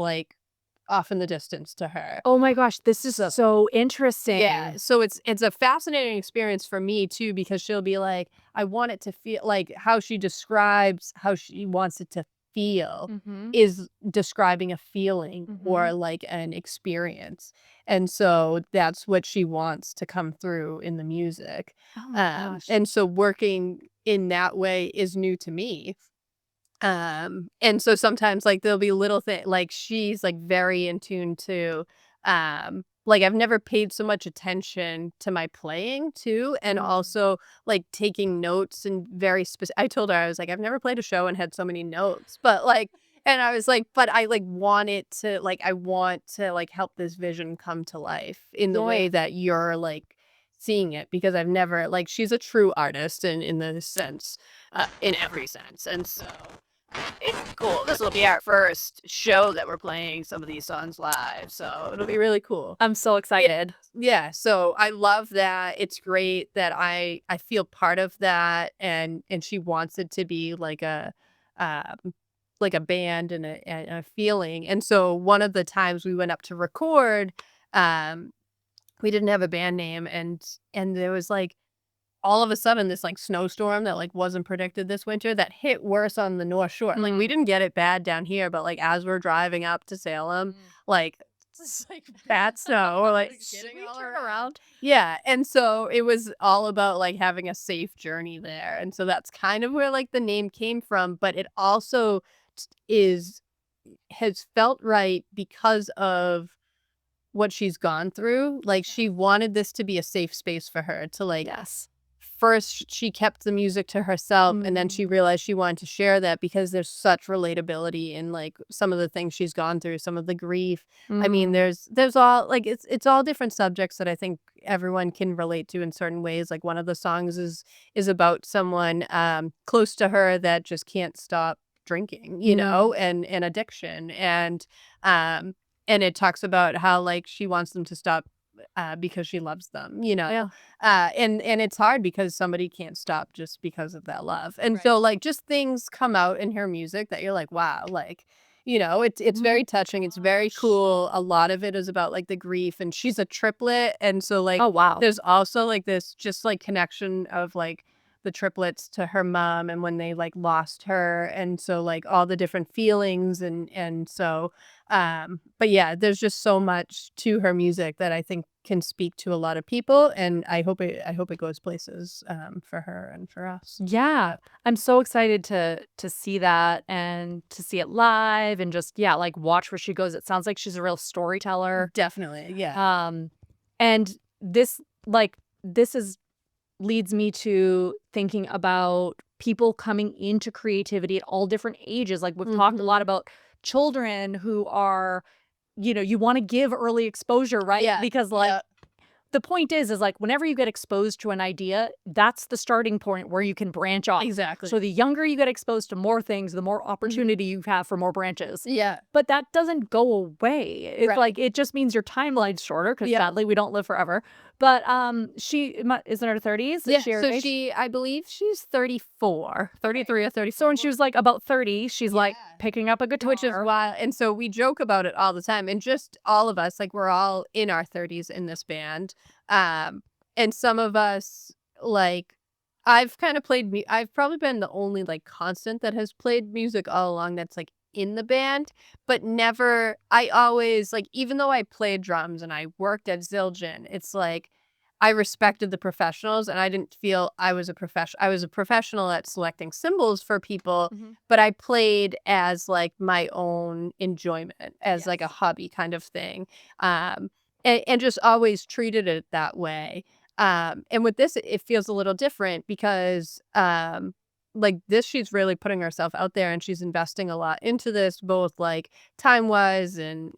off in the distance to her. Oh my gosh, this is so interesting. Yeah, so it's a fascinating experience for me too because she'll be like, I want it to feel how she describes how she wants it to feel Mhm. is describing a feeling or Mhm. an experience. And so that's what she wants to come through in the music. Oh my gosh. And so working in that way is new to me. And so sometimes there'll be little thing she's very in tune to I've never paid so much attention to my playing too and also taking notes and very specific. I told her I was I've never played a show and had so many notes, but and I was but I want it to I want to help this vision come to life in the way that you're seeing it because I've never she's a true artist in the sense in every sense. And so it's cool. This will be our first show that we're playing some of these songs live, so it'll be really cool. I'm so excited. Yeah, so I love that. It's great that I feel part of that, and she wants it to be um, like a band and a feeling. And so one of the times we went up to record, um, we didn't have a band name, and there was all of a sudden this snowstorm that wasn't predicted this winter that hit worse on the North Shore. We didn't get it bad down here, but as we're driving up to Salem, it's bad snow or getting all around. Yeah, and so it was all about having a safe journey there. And so that's kind of where the name came from, but it also is has felt right because of what she's gone through. She wanted this to be a safe space for her to Yes. first she kept the music to herself and then she realized she wanted to share that because there's such relatability in some of the things she's gone through, some of the grief. I mean, there's all it's all different subjects that I think everyone can relate to in certain ways. One of the songs is about someone close to her that just can't stop drinking, and addiction. And it talks about how she wants them to stop because she loves them, Yeah. and it's hard because somebody can't stop just because of that love. And so just things come out in her music that you're wow, it's very touching. It's very cool. A lot of it is about the grief, and she's a triplet. And so Oh, wow. there's also this just connection of the triplets to her mom and when they like lost her, and so like all the different feelings, and so but yeah, there's just so much to her music that I think can speak to a lot of people, and I hope it goes places for her and for us. Yeah. I'm so excited to see that and to see it live and just, yeah, like watch where she goes. It sounds like she's a real storyteller. Definitely, yeah. Um, and this is leads me to thinking about people coming into creativity at all different ages. Like we've talked a lot about children who are, you want to give early exposure, right? Yeah, Because like yeah, the point is like whenever you get exposed to an idea, that's the starting point where you can branch off. exactly. So the younger you get exposed to more things, the more opportunity you have for more branches. Yeah, But that doesn't go away. It's right. like it just means your timeline's shorter because Yeah. sadly we don't live forever. But she is in her 30s. Yeah, She her so age? I believe she's 34, 33 or 34. So when she was like about 30, she's like Yeah. picking up a guitar. Which is wild. And so we joke about it all the time. And just all of us, like we're all in our 30s in this band. And some of us, like, I've kind of I've probably been the only like constant that has played music all along that's like in the band, but never, I always, like, even though I played drums and I worked at Zildjian, it's like, I respected the professionals and I didn't feel I was a professional. I was a professional at selecting cymbals for people, Mhm. but I played as like my own enjoyment, as like a Yes. hobby kind of thing. And just always treated it that way. And with this, it feels a little different because, like this, she's really putting herself out there and she's investing a lot into this, both like time wise and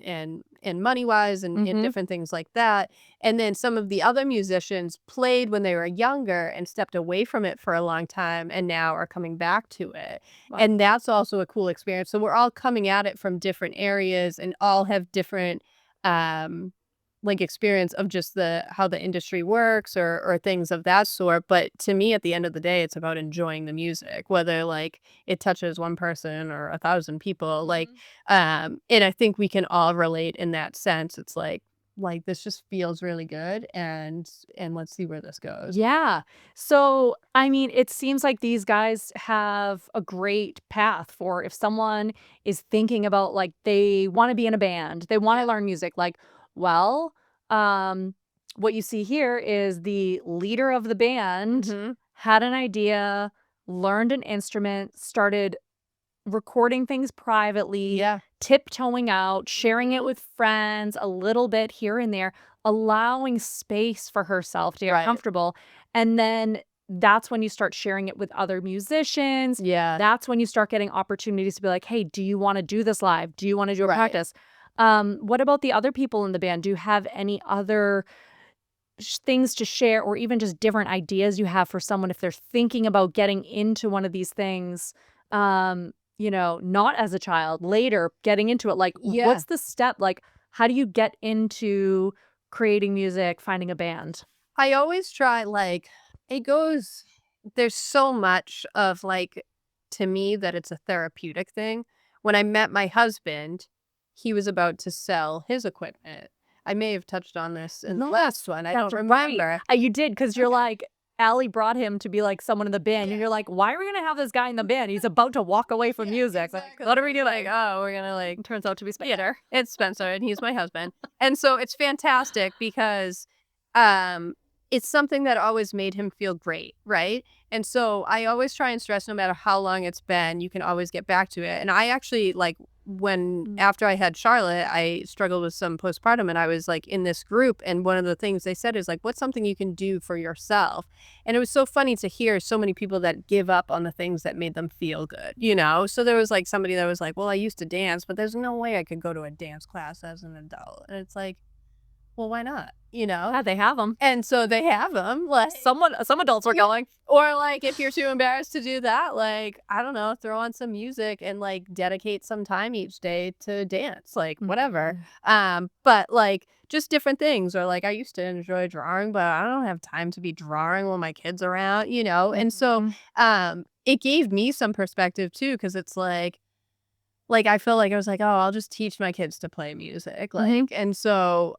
money wise and Mhm. different things like that. And then some of the other musicians played when they were younger and stepped away from it for a long time and now are coming back to it. Wow. And that's also a cool experience. So we're all coming at it from different areas and all have different um like experience of just the how the industry works or things of that sort. But to me, at the end of the day, it's about enjoying the music, whether like it touches one person or 1,000 people. Like, Mhm. and I think we can all relate in that sense. It's like this just feels really good, and let's see where this goes. Yeah. So, I mean, it seems like these guys have a great path for if someone is thinking about like they want to be in a band, they want to Yeah. learn music, like, well, um, what you see here is the leader of the band Hmm. had an idea, learned an instrument, started recording things privately, Yeah. tiptoeing out, sharing it Mhm. with friends a little bit here and there, allowing space for herself to get Right. comfortable. And then that's when you start sharing it with other musicians. Yeah. That's when you start getting opportunities to be like, hey, do you want to do this live? Do you want to do a Right. practice? What about the other people in the band? Do you have any other things to share or even just different ideas you have for someone if they're thinking about getting into one of these things, not as a child, later getting into it? Like, Yeah. what's the step? Like, how do you get into creating music, finding a band? I always try, like, it goes, there's so much of like, to me, that it's a therapeutic thing. When I met my husband, he was about to sell his equipment. I may have touched on this in the last one. I don't That's right. remember. You did because you're Okay. like, Allie brought him to be like someone in the band, and Yeah. you're like, why are we gonna have this guy in the band? He's about to walk away from Yeah, music. Like, exactly. what are we doing? Like, oh, we're gonna like, It turns out to be yeah, Spencer. it's Spencer and he's my husband. And so it's fantastic because um it's something that always made him feel great, right? And so I always try and stress, no matter how long it's been, you can always get back to it. And I actually, like, when Mm. after I had Charlotte, I struggled with some postpartum and I was like in this group, and one of the things they said is like, what's something you can do for yourself? And it was so funny to hear so many people that give up on the things that made them feel good, you know? So there was like somebody that was like, well, I used to dance, but there's no way I could go to a dance class as an adult. And it's like, well, why not? You know? Yeah, they have them. And so they have them, like, Some adults are yeah. going. Or like if you're too embarrassed to do that, like, I don't know, throw on some music and like dedicate some time each day to dance, like whatever. But like just different things. Or like I used to enjoy drawing, but I don't have time to be drawing when my kids are around, you know? And so Mhm. it gave me some perspective too, because it's like I feel like I was like, oh, I'll just teach my kids to play music. Mhm. Like, and so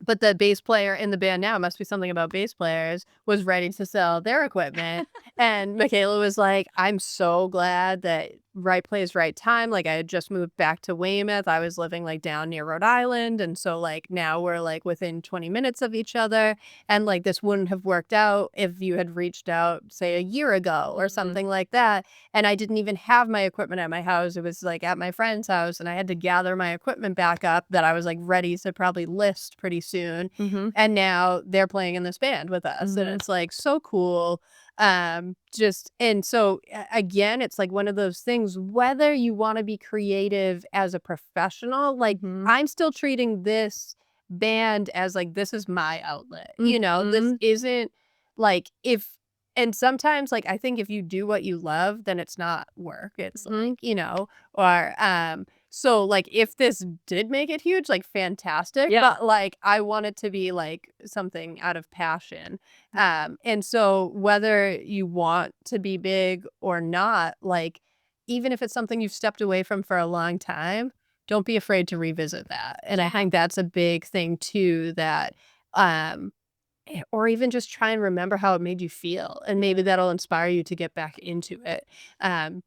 But the bass player in the band now, must be something about bass players, was ready to sell their equipment. And Michaela was like, I'm so glad that right place, right time. Like, I had just moved back to Weymouth. I was living like down near Rhode Island. And so like now we're like within 20 minutes of each other. And like this wouldn't have worked out if you had reached out, say, a year ago or something like that. And I didn't even have my equipment at my house. It was like at my friend's house. And I had to gather my equipment back up that I was like ready to probably list pretty soon. And now they're playing in this band with us. And it's like so cool. Just, and so again, it's like one of those things, whether you want to be creative as a professional, like I'm still treating this band as like, this is my outlet, you know, this isn't like and sometimes like, I think if you do what you love, then it's not work. It's like, you know, or, so like if this did make it huge, like fantastic, but like I want it to be like something out of passion. And so whether you want to be big or not, like even if it's something you've stepped away from for a long time, don't be afraid to revisit that. And I think that's a big thing too, that or even just try and remember how it made you feel, and maybe that'll inspire you to get back into it.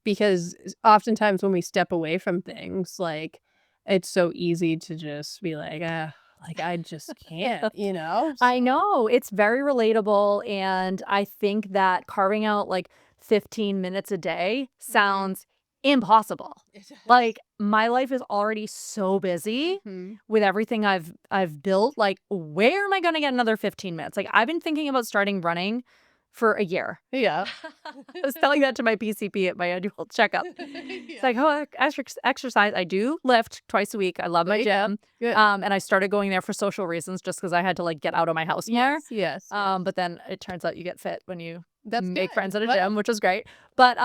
Because oftentimes when we step away from things, like it's so easy to just be like, like I just can't, you know? I know. It's very relatable. And I think that carving out like 15 minutes a day sounds impossible. Like my life is already so busy with everything I've built. Like, where am I going to get another 15 minutes? Like, I've been thinking about starting running for a year. Yeah. I was telling that to my PCP at my annual checkup. It's like, oh, exercise. I do lift twice a week. I love my gym. And I started going there for social reasons, just because I had to like get out of my house more. Yes. But then it turns out you get fit when you make good. friends at a gym, which is great. But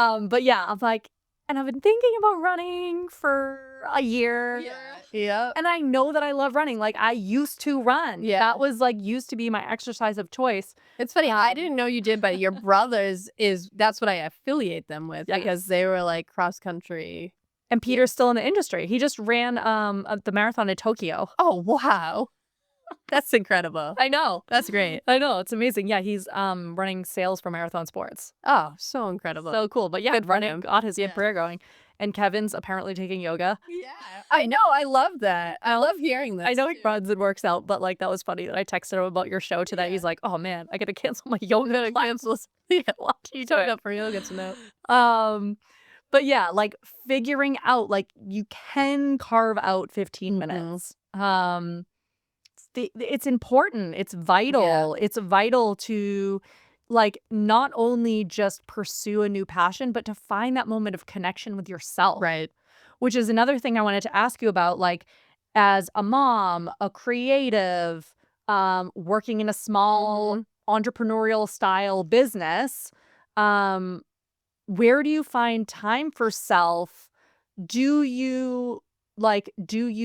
yeah, I'm like, and I've been thinking about running for a year. Yeah. And I know that I love running. Like, I used to run. Yeah. That was like used to be my exercise of choice. It's funny. I didn't know you did, but your brothers that's what I affiliate them with, because they were like cross country. And Peter's still in the industry. He just ran the marathon in Tokyo. Oh, wow. That's incredible. I know. That's great. I know. It's amazing. Yeah, he's running sales for Marathon Sports. Oh, so incredible. So cool. But yeah, Good for running him. got his career going. And Kevin's apparently taking yoga. Yeah. I know. I love that. I love hearing that. I know he runs and works out, but like that was funny that I texted him about your show today. He's like, oh man, I gotta cancel my yoga class. You signed up for yoga to know. But yeah, like figuring out, like you can carve out 15 minutes. It's important. It's vital. It's vital to like not only just pursue a new passion, but to find that moment of connection with yourself. Right. Which is another thing I wanted to ask you about, like as a mom, a creative, working in a small entrepreneurial style business, where do you find time for self? Do you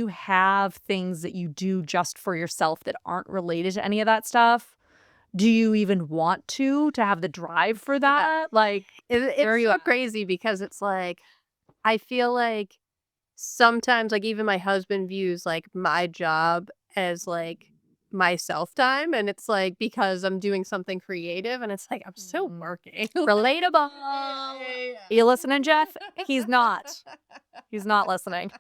have things that you do just for yourself that aren't related to any of that stuff? Do you even want to have the drive for that? Like, it's so crazy, because it's like, I feel like sometimes like even my husband views like my job as like my self time, and it's like because I'm doing something creative, and it's like I'm still working. Relatable. You listening, Jeff? He's not listening.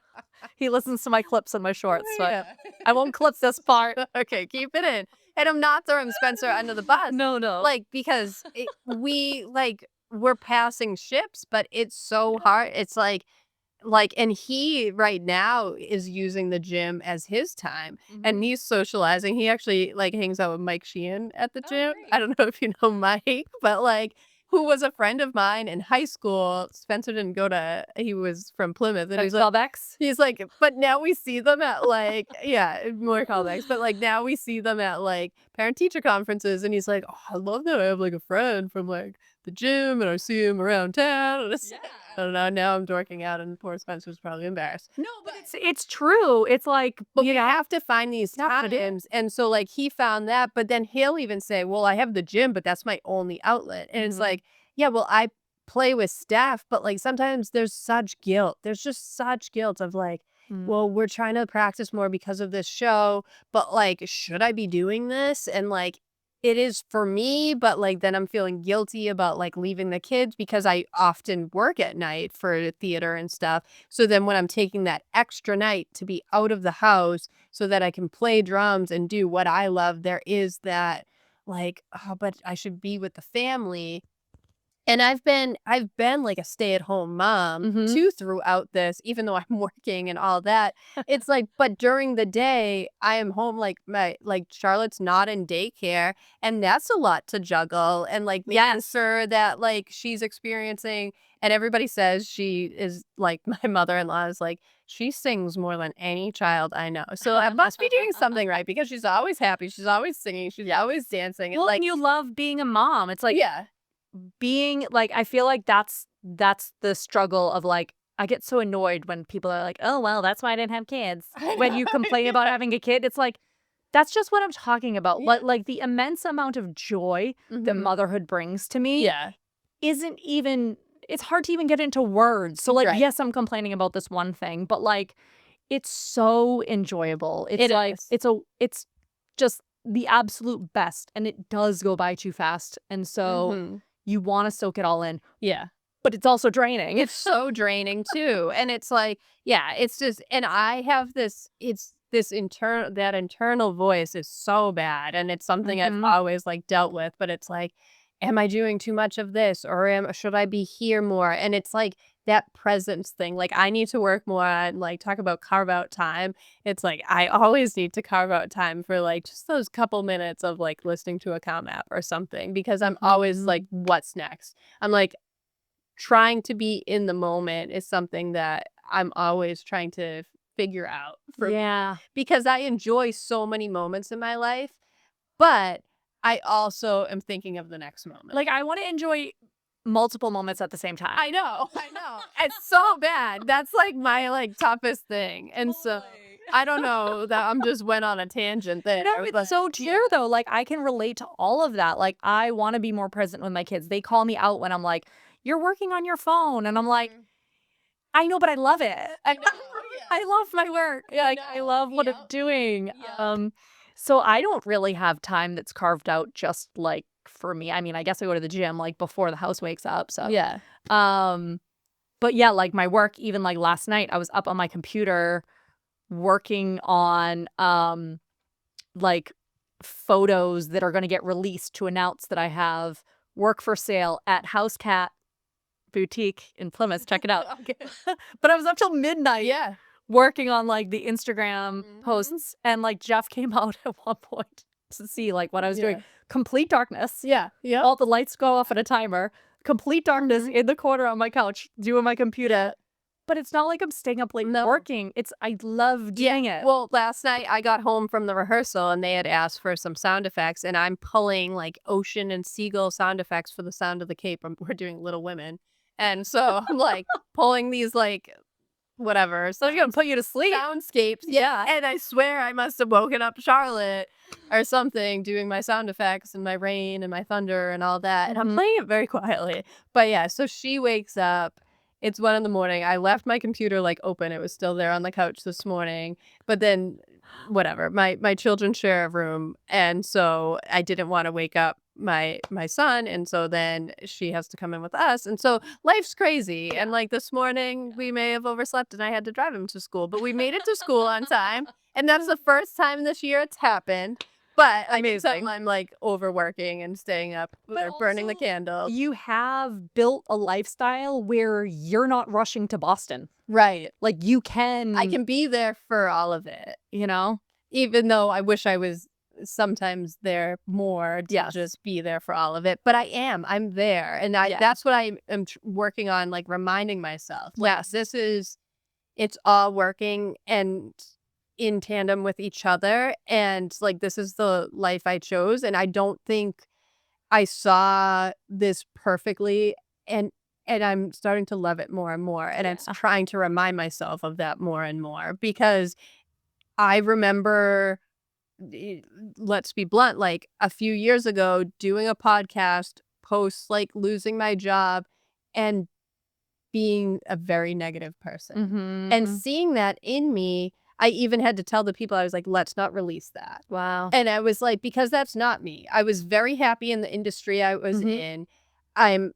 He listens to my clips and my shorts, but I won't clip this part. Okay, keep it in. And I'm not throwing Spencer under the bus. No. Like, because we're passing ships, but it's so hard. It's like, and he right now is using the gym as his time, and he's socializing. He actually like hangs out with Mike Sheehan at the gym. Great. I don't know if you know Mike, but like, who was a friend of mine in high school. Spencer didn't go to, he was from Plymouth. And he's like, but now we see them at like, more callbacks. But like now we see them at like parent teacher conferences. And he's like, oh, I love that I have like a friend from like the gym, and I see him around town. And it's, I don't know. Now I'm dorking out, and poor Spencer's probably embarrassed. No, but it's true. It's like, but you have to find these times. And so like he found that, but then he'll even say, well, I have the gym, but that's my only outlet. And it's like, yeah, well, I play with Steph, but like sometimes there's such guilt. There's just such guilt of like, well, we're trying to practice more because of this show, but like, should I be doing this? And like, it is for me, but like, then I'm feeling guilty about like leaving the kids because I often work at night for theater and stuff. So then when I'm taking that extra night to be out of the house so that I can play drums and do what I love, there is that like, oh, but I should be with the family. And I've been like a stay-at-home mom Mhm. too throughout this, even though I'm working and all that. It's like, but during the day, I am home, like Charlotte's not in daycare, and that's a lot to juggle and like making Yes. sure that like she's experiencing, and everybody says she is like my mother-in-law is like, she sings more than any child I know. So I must be doing something right because she's always happy, she's always singing, she's always dancing. And Well, like, and you love being a mom. It's like yeah. being like I feel like that's the struggle of like I get so annoyed when people are like, "Oh, well, that's why I didn't have kids." I When know. you complain about Yeah. having a kid, it's like that's just what I'm talking about. Yeah. Like the immense amount of joy that Mhm. motherhood brings to me Yeah. isn't even it's hard to even get into words. So like, Right. yes, I'm complaining about this one thing, but like it's so enjoyable. It's It like is. it's just the absolute best and it does go by too fast. And so Mhm. you want to soak it all in, Yeah. but it's also draining. It's so draining too. And it's like, yeah, it's just, and I have this, it's this internal, that internal voice is so bad. And it's something I've Mhm. always like dealt with, but it's like, am I doing too much of this or should I be here more? And it's like that presence thing. Like I need to work more on like talk about carve out time. It's like I always need to carve out time for like just those couple minutes of like listening to a comm app or something because I'm always like, Mhm. what's next? I'm like, trying to be in the moment is something that I'm always trying to figure out for me Yeah. because I enjoy so many moments in my life, but I also am thinking of the next moment. Like I want to enjoy multiple moments at the same time. I know, I know. It's so bad. That's like my like toughest thing. And so Totally. I don't know that I'm just went on a tangent there. No, it's But so yeah. true though. Like I can relate to all of that. Like I want to be more present with my kids. They call me out when I'm like, "You're working on your phone." And I'm like, Mhm. "I know, but I love it. I know. I Yes. love my work. Yeah, I like I know. love what I'm Yep. doing." Yep. Um so I don't really have time that's carved out just like for me. I mean, I guess I go to the gym like before the house wakes up. So, Yeah. um but yeah, like my work even like last night I was up on my computer working on like photos that are going to get released to announce that I have work for sale at House Cat Boutique in Plymouth. Check it out. Okay. But I was up till midnight Yeah. working on like the Instagram Mhm. posts and like Jeff came out at one point to see like what I was doing. Yeah. Complete darkness. Yeah. Yep. All the lights go off at a timer. Complete darkness Mhm. in the corner on my couch doing my computer. Yeah. But it's not like I'm staying up late No. working. It's I love Yeah. doing it. Well, last night I got home from the rehearsal and they had asked for some sound effects, and I'm pulling like ocean and seagull sound effects for the Sound of the Cape. We're doing Little Women. And so I'm like pulling these like whatever So it's gonna put you to sleep. soundscapes. Yeah. And I swear I must have woken up Charlotte or something doing my sound effects and my rain and my thunder and all that. And I'm Mhm. playing it very quietly. But yeah, so she wakes up. It's 1 in the morning. I left my computer like open. It was still there on the couch this morning. But then whatever. My children share a room. And so I didn't want to wake up my son, and so then she has to come in with us, and so life's crazy. And like this morning we may have overslept and I had to drive him to school, but we made it to school on time, and that's the first time this year it's happened. But I can tell Amazing. I'm like overworking and staying up But or burning the also, candles. you have built a lifestyle where you're not rushing to Boston. Right. Like, you I can, can be there for all of it, you know? even though I wish I was sometimes there more to Yes. just be there for all of it. But I'm there. And Yeah. that's what I am working on, like reminding myself. Like, Yes. it's all working and in tandem with each other. And like, this is the life I chose. And I don't think I saw this perfectly. And, and I'm starting to love it more and more. And it's Yeah. trying to remind myself of that more and more because I remember eh, let's be blunt, like a few years ago, doing a podcast post like losing my job and being a very negative person. Mm-hmm. And seeing that in me, I even had to tell the people, I was like, let's not release that. Wow. And I was like, because that's not me. I was very happy in the industry I was in. I'm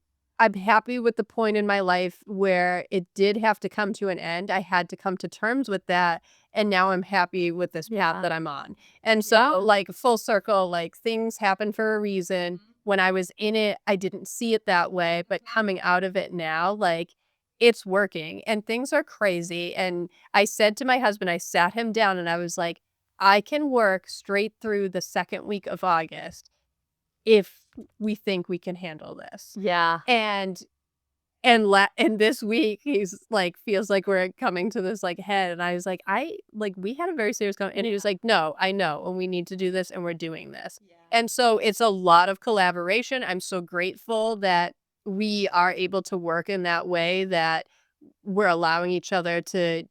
happy with the point in my life where it did have to come to an end. I had to come to terms with that. And now I'm happy with this path that I'm on. And so like full circle, like things happen for a reason. When I was in it, I didn't see it that way, but coming out of it now, like it's working and things are crazy. And I said to my husband, I sat him down and I was like, I can work straight through the second week of August if we think we can handle this. Yeah. And this week he's like feels like we're coming to this like head, and I was like, we had a very serious and he was like, no, I know, and we need to do this and we're doing this. And so it's a lot of collaboration. I'm so grateful that we are able to work in that way, that we're allowing each other to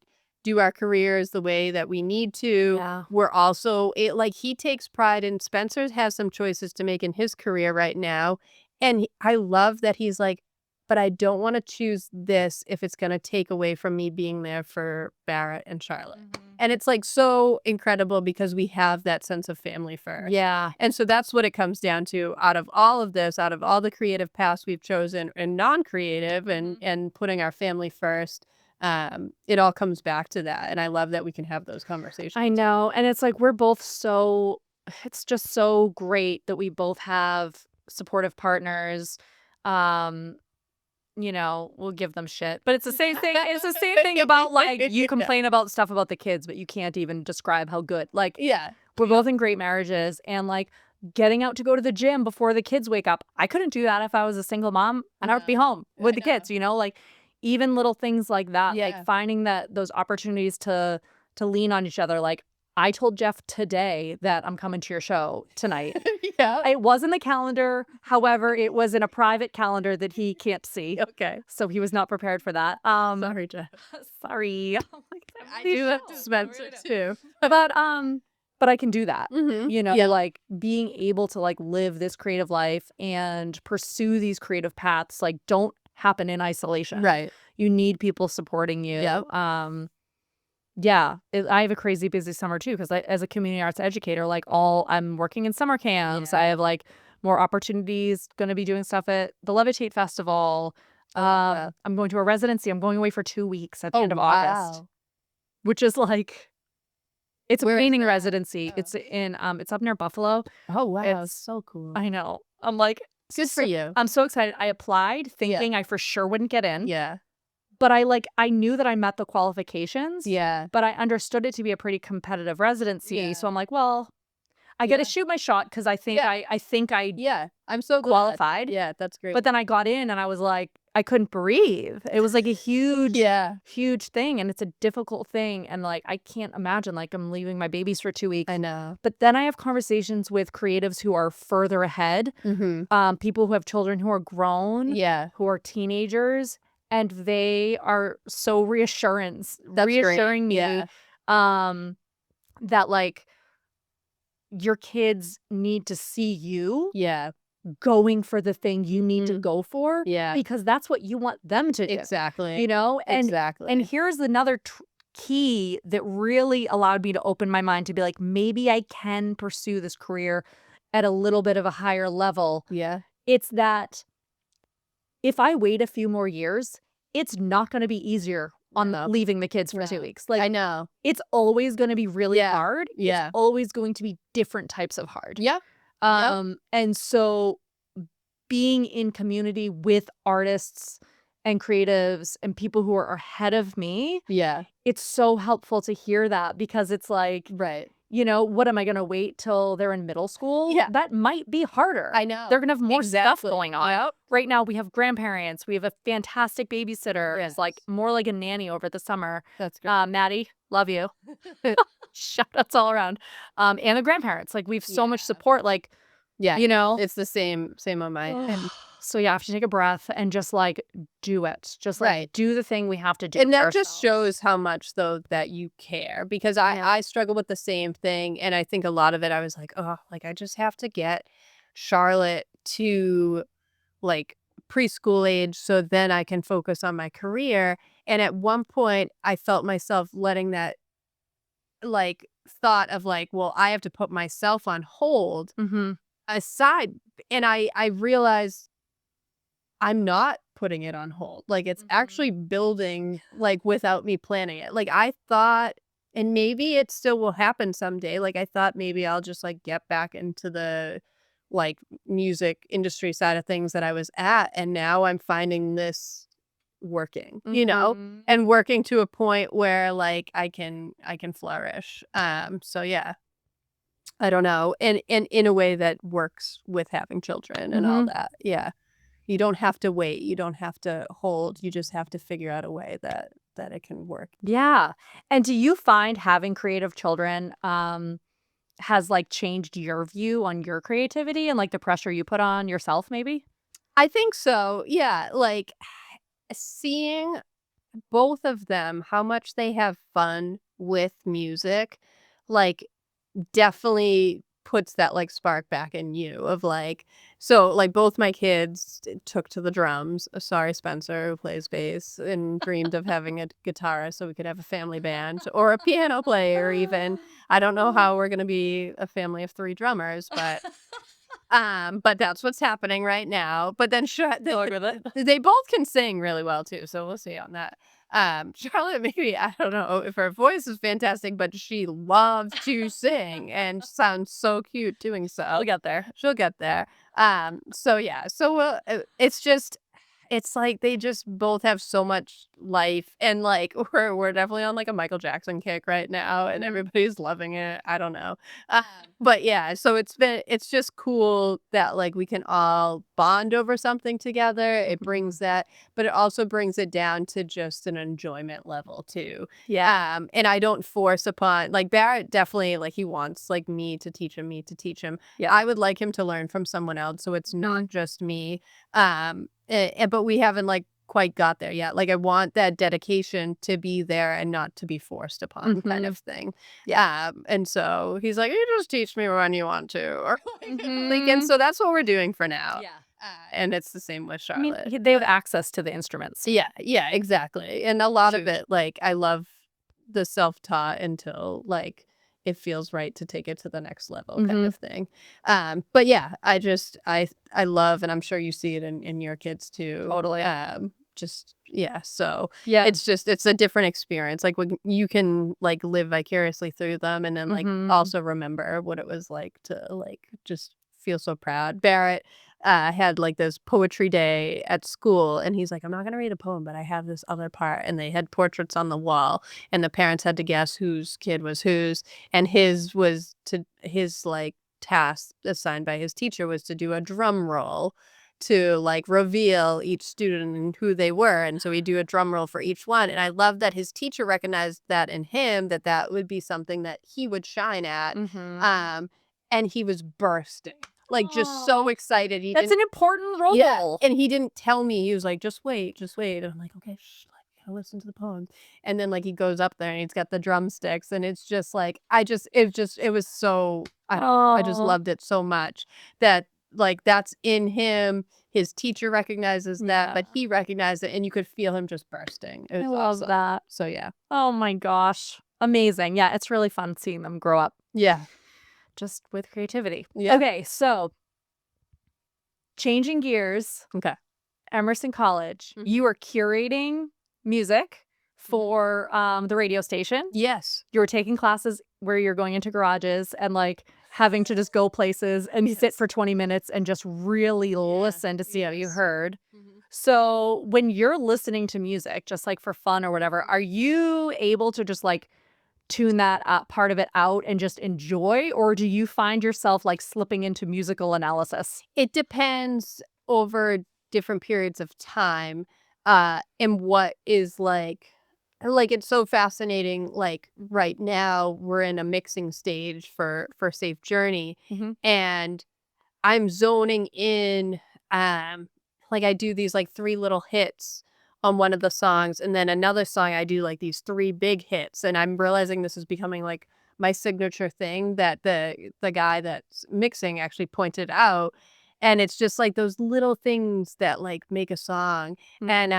do our careers the way that we need to. Yeah. We're also like he takes pride, and Spencer has some choices to make in his career right now. And I love that he's like, but I don't want to choose this if it's going to take away from me being there for Barrett and Charlotte. And it's like so incredible because we have that sense of family first. Yeah. And so that's what it comes down to out of all of this, out of all the creative paths we've chosen and non-creative and putting our family first. It all comes back to that. And I love that we can have those conversations. I know. And it's like it's just so great that we both have supportive partners. We'll give them shit. But it's the same thing. It's the same thing about like you complain about stuff about the kids, but you can't even describe how good. Like, we're both in great marriages, and like getting out to go to the gym before the kids wake up. I couldn't do that if I was a single mom and I would be home with the kids, like even little things like that, like finding those opportunities to lean on each other. Like I told Jeff today that I'm coming to your show tonight. It was in the calendar. However, it was in a private calendar that he can't see. Okay. So he was not prepared for that. Sorry, Jeff. Sorry. I do have to Spencer too. But I can do that. Like being able to like live this creative life and pursue these creative paths like don't happen in isolation. Right. You need people supporting you. I have a crazy busy summer too because as a community arts educator, like I'm working in summer camps. I have like more opportunities. Going to be doing stuff at the Levitate Festival. I'm going to a residency. I'm going away for 2 weeks at the end of August, which is like it's a painting residency. It's it's up near Buffalo. Oh wow, it's so cool. I know. I'm like, good for you. I'm so excited. I applied thinking I for sure wouldn't get in. Yeah. But I knew that I met the qualifications. Yeah. But I understood it to be a pretty competitive residency. Yeah. So I'm like, well, I got to shoot my shot because I think I'm so qualified. Glad. Yeah, that's great. But then I got in and I was like, I couldn't breathe. It was like a huge, huge thing. And it's a difficult thing. And like, I can't imagine like I'm leaving my babies for 2 weeks. I know. But then I have conversations with creatives who are further ahead. People who have children who are grown. Yeah. Who are teenagers. And they are so reassuring me that like your kids need to see you going for the thing you need to go for because that's what you want them to do. Exactly. And here's another key that really allowed me to open my mind to be like, maybe I can pursue this career at a little bit of a higher level. Yeah. It's that if I wait a few more years, it's not going to be easier on leaving the kids for 2 weeks. Like I know. It's always going to be really hard. Yeah. It's always going to be different types of hard. Yeah. And so being in community with artists and creatives and people who are ahead of me, it's so helpful to hear that because it's like, what am I going to wait till they're in middle school? Yeah. That might be harder. I know. They're going to have more stuff going on. Yep. Right now, we have grandparents. We have a fantastic babysitter. Yes. It's like more like a nanny over the summer. That's great. Maddie, love you. Shout outs all around. And the grandparents. Like, we have so much support. Like, it's the same on my end. So you have to take a breath and just like do it. Just like do the thing we have to do. And that just shows how much though that you care because I struggle with the same thing. And I think a lot of it I was like, oh, like I just have to get Charlotte to like preschool age so then I can focus on my career. And at one point I felt myself letting that like thought of like, well, I have to put myself on hold Mm-hmm. aside. And I realized I'm not putting it on hold. Like it's actually building like without me planning it. Like I thought, and maybe it still will happen someday. Like I thought maybe I'll just like get back into the like music industry side of things that I was at. And now I'm finding this working, Mm-hmm. and working to a point where like I can flourish. So yeah, I don't know. And in a way that works with having children and all Mm-hmm. that. Yeah. You don't have to wait. You don't have to hold. You just have to figure out a way that it can work. Yeah. And do you find having creative children has like changed your view on your creativity and like the pressure you put on yourself, maybe? I think so. Yeah, like seeing both of them, how much they have fun with music, like definitely puts that like spark back in you of like, so like both my kids took to the drums. Sorry, Spencer, who plays bass and dreamed of having a guitarist so we could have a family band or a piano player even. I don't know how we're gonna be a family of 3 drummers, but that's what's happening right now. But then Going with it. they both can sing really well too, so we'll see on that. Charlotte, maybe I don't know if her voice is fantastic, but she loves to sing and sounds so cute doing so. We'll get there. She'll get there. So yeah, so it's just it's like they just both have so much life, and like we're definitely on like a Michael Jackson kick right now, and everybody's loving it. I don't know, but yeah, so it's just cool that like we can all bond over something together. It brings that, but it also brings it down to just an enjoyment level too. Yeah. And I don't force upon like Barrett definitely like he wants like me to teach him. Yeah. I would like him to learn from someone else, so it's not just me. But we haven't like quite got there yet. Like I want that dedication to be there and not to be forced upon kind of thing. And so he's like, you just teach me when you want to, or like, and so that's what we're doing for now. Yeah. And it's the same with I mean, Charlotte. they have access to the instruments. Yeah, exactly. And a lot of Shoot. it, like I love the self-taught until like it feels right to take it to the next level kind of thing. But yeah, I love, and I'm sure you see it in your kids too. Totally. Just yeah, so Yeah. it's a different experience. Like when you can like live vicariously through them and then like also remember what it was like to like just feel so proud. Barrett had like this poetry day at school, and he's like, I'm not gonna read a poem, but I have this other part, and they had portraits on the wall, and the parents had to guess whose kid was whose, and his like task assigned by his teacher was to do a drum roll to like reveal each student and who they were, and so we do a drum roll for each one. And I love that his teacher recognized that in him, that would be something that he would shine at. And he was bursting, like just so excited. That's an important role. Yeah, and he didn't tell me. He was like, just wait, just wait. And I'm like, okay, shh, like, I'll listen to the poem. And then like he goes up there and he's got the drumsticks, and it's just like it was so I just loved it so much that like that's in him. His teacher recognizes that, but he recognized it, and you could feel him just bursting. It was I love awesome. that. So yeah. Oh my gosh. Amazing. Yeah, it's really fun seeing them grow up Yeah. just with creativity. Yeah. Okay, so changing gears. Okay. Emerson College. You are curating music for the radio station. Yes. You're taking classes where you're going into garages and like having to just go places and sit for 20 minutes and just really listen to see how you heard. So when you're listening to music, just like for fun or whatever, are you able to just like tune that part of it out and just enjoy? Or do you find yourself like slipping into musical analysis? It depends over different periods of time, and what is like it's so fascinating. Like right now we're in a mixing stage for Safe Journey, and I'm zoning in. Like I do these like 3 little hits on one of the songs, and then another song I do like these 3 big hits, and I'm realizing this is becoming like my signature thing that the guy that's mixing actually pointed out. And it's just like those little things that like make a song. And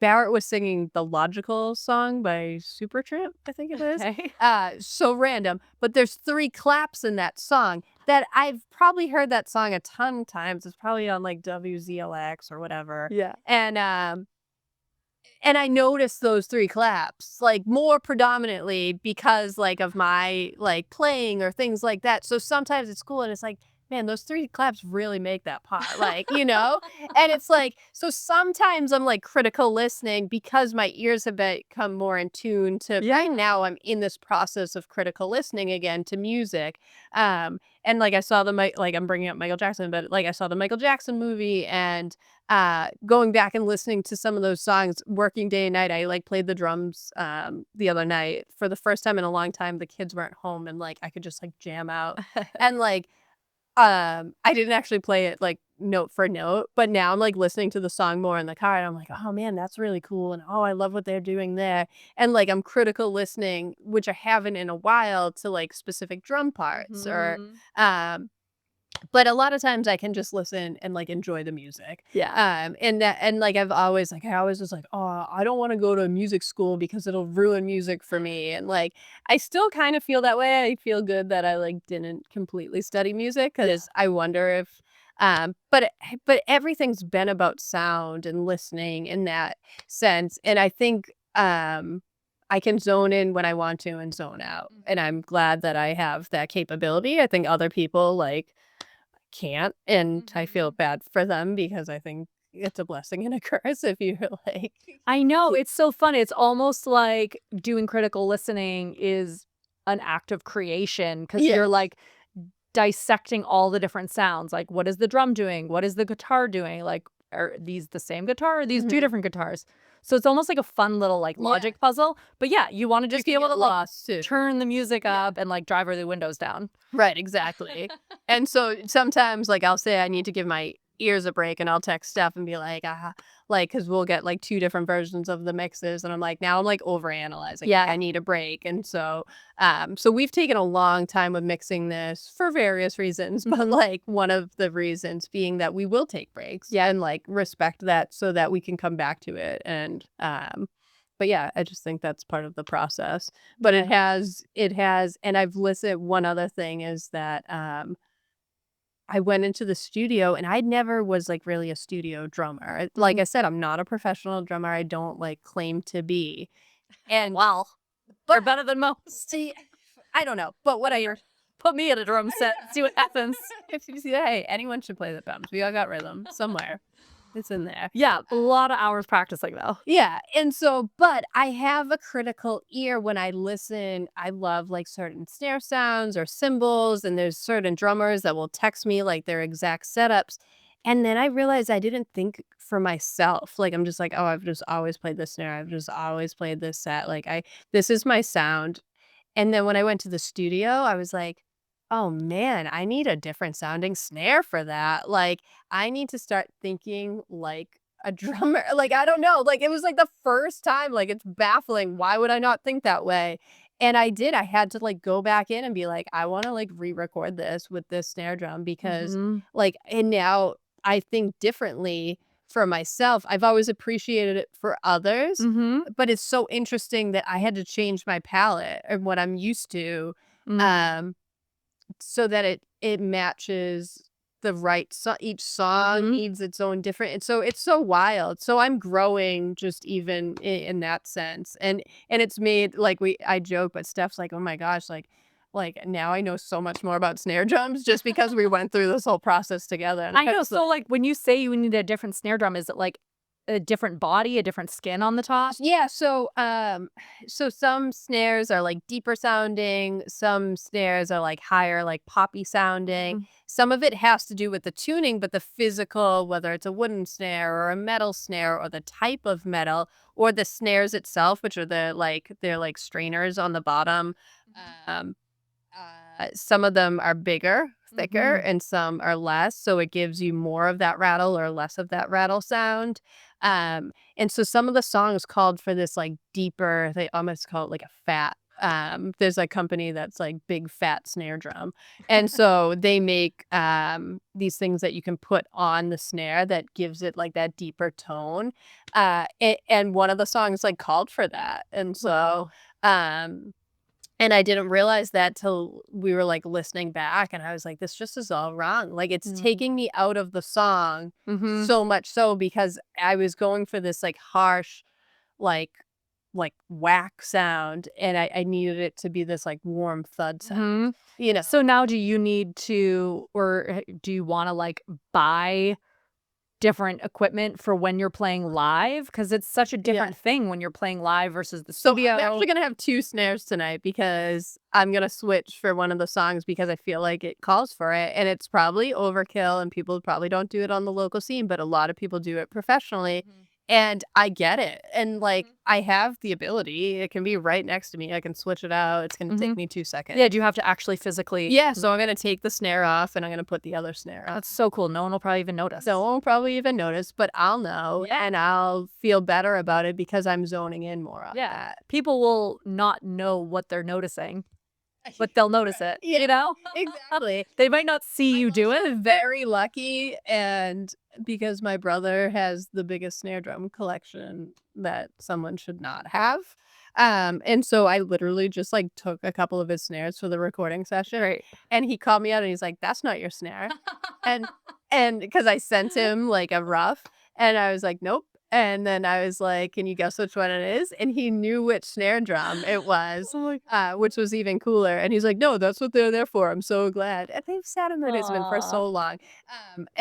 Barrett was singing the Logical song by Supertramp, I think it is. Okay. So random, but there's 3 claps in that song that I've probably heard that song a ton of times. It's probably on like WZLX or whatever. Yeah. And I noticed those 3 claps, like, more predominantly because, like, of my, like, playing or things like that. So sometimes it's cool and it's like, man, those 3 claps really make that part, like, you know? And it's like, so sometimes I'm, like, critical listening because my ears have become more in tune to right now I'm in this process of critical listening again to music. And, like, I saw like, I'm bringing up Michael Jackson, but, like, I saw the Michael Jackson movie and going back and listening to some of those songs, working day and night. I like played the drums the other night for the first time in a long time. The kids weren't home and like I could just like jam out. And like I didn't actually play it like note for note, but now I'm like listening to the song more in the car and I'm like, oh man, that's really cool. And oh, I love what they're doing there. And like I'm critical listening, which I haven't in a while, to like specific drum parts or but a lot of times I can just listen and, like, enjoy the music. Yeah. And like, I always was like, "Oh, I don't wanna go to music school because it'll ruin music for me." And, like, I still kind of feel that way. I feel good that I, like, didn't completely study music because I wonder if, but everything's been about sound and listening in that sense. And I think, I can zone in when I want to and zone out, and I'm glad that I have that capability. I think other people, like, can't, and I feel bad for them because I think it's a blessing and a curse if you're like I know, it's so fun. It's almost like doing critical listening is an act of creation because Yeah. you're, like, dissecting all the different sounds. Like, what is the drum doing? What is the guitar doing? Like, are these the same guitar or are these 2 Mhm. different guitars? So it's almost like a fun little, like, Yeah. logic puzzle. But, yeah, you wanna You just be can able get to, like, lost too. turn the music Yeah. up and, like, drive the windows down. Right, exactly. And so sometimes, like, I'll say I need to give my ears a break, and I'll text Steph and be like, like, because we'll get like 2 different versions of the mixes, and I'm like, now I'm like overanalyzing. Yeah. I need a break. And so, so we've taken a long time with mixing this for various reasons, but like one of the reasons being that we will take breaks, and like respect that so that we can come back to it. And but yeah, I just think that's part of the process. But it has, and I've listened. One other thing is that I went into the studio and I never was like really a studio drummer. Like I said, I'm not a professional drummer. I don't like claim to be. And Well, but you're better than most. see, I don't know. But what I hear, Put me at a drum set, see what happens. if you see that, hey, anyone should play the drums. We all got rhythm somewhere. It's in there. Yeah, a lot of hours practicing, though. Yeah, and so but I have a critical ear when I listen. I love, like, certain snare sounds or cymbals, and there's certain drummers that will text me, like, their exact setups, and then I realized I didn't think for myself. Like, I'm just like, "Oh, I've just always played this snare. I've just always played this set. Like, I this is my sound." And then when I went to the studio, I was like, "Oh, man, I need a different sounding snare for that." Like, I need to start thinking like a drummer. Like, I don't know. Like, it was like the first time, like, it's baffling. Why would I not think that way? And I did. I had to like go back in and be like, I want to like re-record this with this snare drum because Mhm. like, and now I think differently for myself. I've always appreciated it for others, Mhm. but it's so interesting that I had to change my palette and what I'm used to. Mm. Um, so that it matches the right each song Mhm. needs its own different, and so it's so wild. So I'm growing just even in that sense. And it's made like I joke, but Steph's like, "Oh my gosh, like now I know so much more about snare drums just because we went through this whole process together." And I I know, was so, like, when you say you need a different snare drum, is it, like, a different body, a different skin on the top? Yeah, so some snares are like deeper sounding, some snares are like higher, like poppy sounding. Mhm. Some of it has to do with the tuning, but the physical, whether it's a wooden snare or a metal snare or the type of metal or the snares itself, which are they're like strainers on the bottom. Um, some of them are bigger, thicker, Mhm. and some are less. So it gives you more of that rattle or less of that rattle sound. And so some of the songs called for this like deeper, they almost call it like a fat. there's a company that's like big fat snare drum. And so they make these things that you can put on the snare that gives it like that deeper tone. And one of the songs like called for that. And so um and I didn't realize that till we were like listening back, and I was like, this just is all wrong. Like it's taking me out of the song so much so because I was going for this like harsh, like whack sound, and I needed it to be this like warm thud sound. So now do you need to, or do you want to like buy different equipment for when you're playing live? Because it's such a different thing when you're playing live versus the So studio. I'm actually gonna have 2 snares tonight because I'm gonna switch for one of the songs because I feel like it calls for it, and it's probably overkill, and people probably don't do it on the local scene, but a lot of people do it professionally. And I get it. And like I have the ability. It can be right next to me. I can switch it out. It's gonna take me 2 seconds. Yeah, do you have to actually physically? Yeah, so I'm gonna take the snare off and I'm gonna put the other snare on. That's so cool. No one will probably even notice. No one will probably even notice, but I'll know and I'll feel better about it because I'm zoning in more on that. People will not know what they're noticing, but they'll notice it, you know? Exactly. They might not see you do it. Very lucky, and because my brother has the biggest snare drum collection that someone should not have. And so I literally just like took a couple of his snares for the recording session. Right. And he called me out and he's like, "That's not your snare." And because I sent him like a rough, and I was like, "Nope." And then I was like, "Can you guess which one it is?" And he knew which snare drum it was, which was even cooler. And he's like, "No, that's what they're there for. I'm so glad." And they've sat in the basement for so long.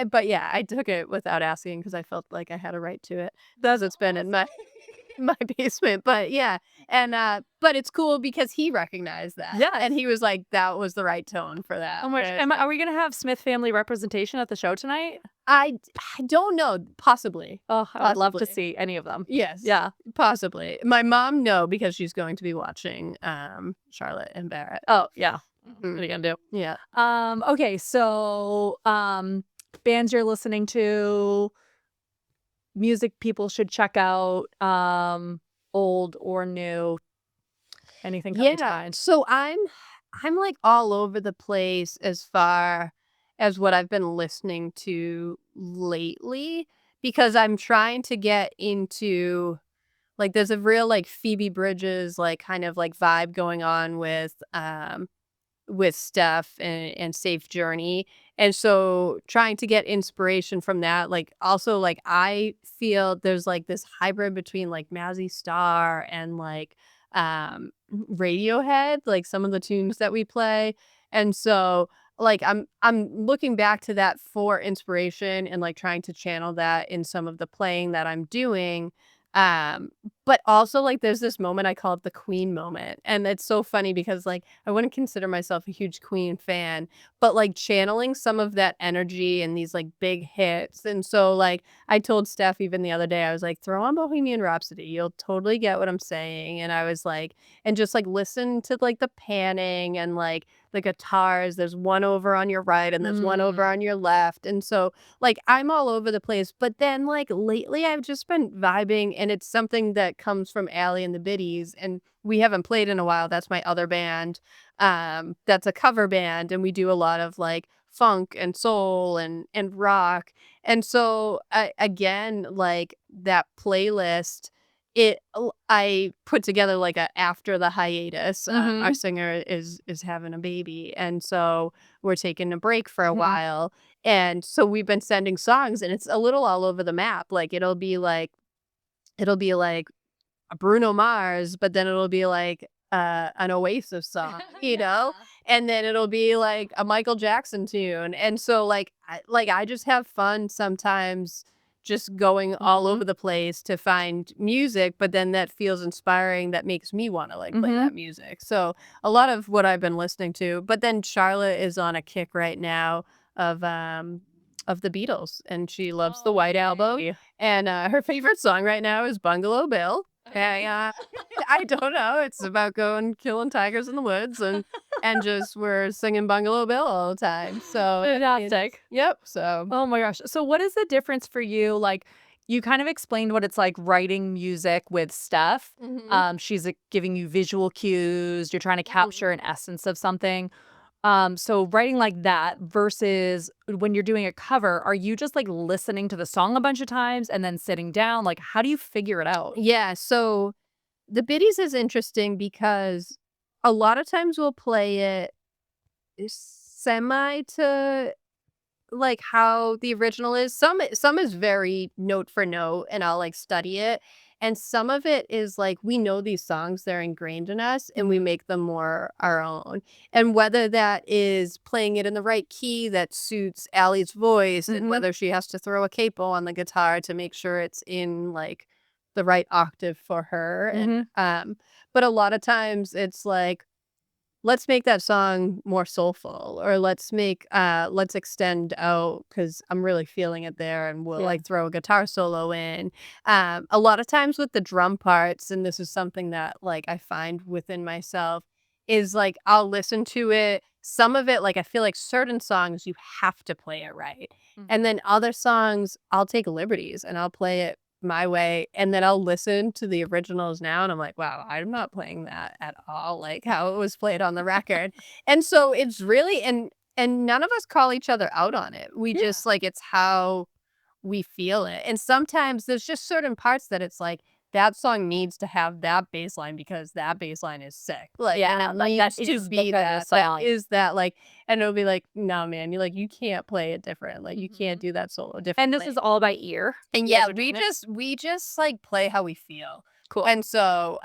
But yeah, I took it without asking because I felt like I had a right to it. Thus, it's been in my my basement. But yeah, and but it's cool because he recognized that. Yes. And he was like, that was the right tone for that. Oh my gosh. Are we going to have Smith family representation at the show tonight? I don't know. Possibly. Oh, I would love to Possibly. see any of them. Yes. Yeah. Possibly. My mom, no, because she's going to be watching Charlotte and Barrett. Oh, yeah. What are you going to do? Yeah. Okay, so bands you're listening to, music people should check out, old or new, anything come to mind? So I'm like all over the place as far as what I've been listening to lately because I'm trying to get into like there's a real like Phoebe Bridges like kind of like vibe going on with Steph and Safe Journey. And so trying to get inspiration from that, like also like I feel there's like this hybrid between like Mazzy Star and like Radiohead, like some of the tunes that we play. And so like I'm looking back to that for inspiration and like trying to channel that in some of the playing that I'm doing. But also like there's this moment I call it the Queen moment. And it's so funny because like I wouldn't consider myself a huge Queen fan, but like channeling some of that energy and these like big hits. And so like I told Steph even the other day, I was like, throw on Bohemian Rhapsody. You'll totally get what I'm saying. And I was like, and just like listen to like the panning and like the guitars. There's one over on your right and there's one over on your left. And so like I'm all over the place. But then like lately I've just been vibing, and it's something that comes from Allie and the Biddies, and we haven't played in a while. That's my other band. That's a cover band, and we do a lot of like funk and soul and rock. And so again, like that playlist, I put together like a after the hiatus. Our singer is having a baby, and so we're taking a break for a while. And so we've been sending songs, and it's a little all over the map. Like it'll be like a Bruno Mars, but then it'll be like an Oasis song, you know? And then it'll be like a Michael Jackson tune. And so like I just have fun sometimes just going all over the place to find music, but then that feels inspiring, that makes me want to like play that music. So a lot of what I've been listening to, but then Charlotte is on a kick right now of the Beatles, and she loves the White Album. And her favorite song right now is Bungalow Bill. And, I don't know. It's about going killing tigers in the woods, and just we're singing Bungalow Bill all the time. So Fantastic. yep. So Oh my gosh. So what is the difference for you? Like You kind of explained what it's like writing music with Steph. She's like, giving you visual cues. You're trying to capture an essence of something. So writing like that versus when you're doing a cover, are you just like listening to the song a bunch of times and then sitting down? Like, how do you figure it out? Yeah, so the biddies is interesting because a lot of times we'll play it semi to like how the original is. Some is very note for note and I'll like study it. And some of it is like we know these songs, they're ingrained in us and we make them more our own. And whether that is playing it in the right key that suits Allie's voice and whether she has to throw a capo on the guitar to make sure it's in like the right octave for her. And but a lot of times it's like let's make that song more soulful or let's extend out because I'm really feeling it there and we'll like throw a guitar solo in. A lot of times with the drum parts, and this is something that like I find within myself, is like I'll listen to it. Some of it, like I feel like certain songs you have to play it right. And then other songs I'll take liberties and I'll play it my way, and then I'll listen to the originals now and I'm like, wow, I'm not playing that at all like how it was played on the record. And so it's really and none of us call each other out on it. We just like it's how we feel it. And sometimes there's just certain parts that it's like that song needs to have that bass line because that bass line is sick. Like and it needs to be that is that like and it'll be like, no man, you can't play it different. Like you can't do that solo differently. And this is all by ear. And yeah, we just like play how we feel. Cool. And so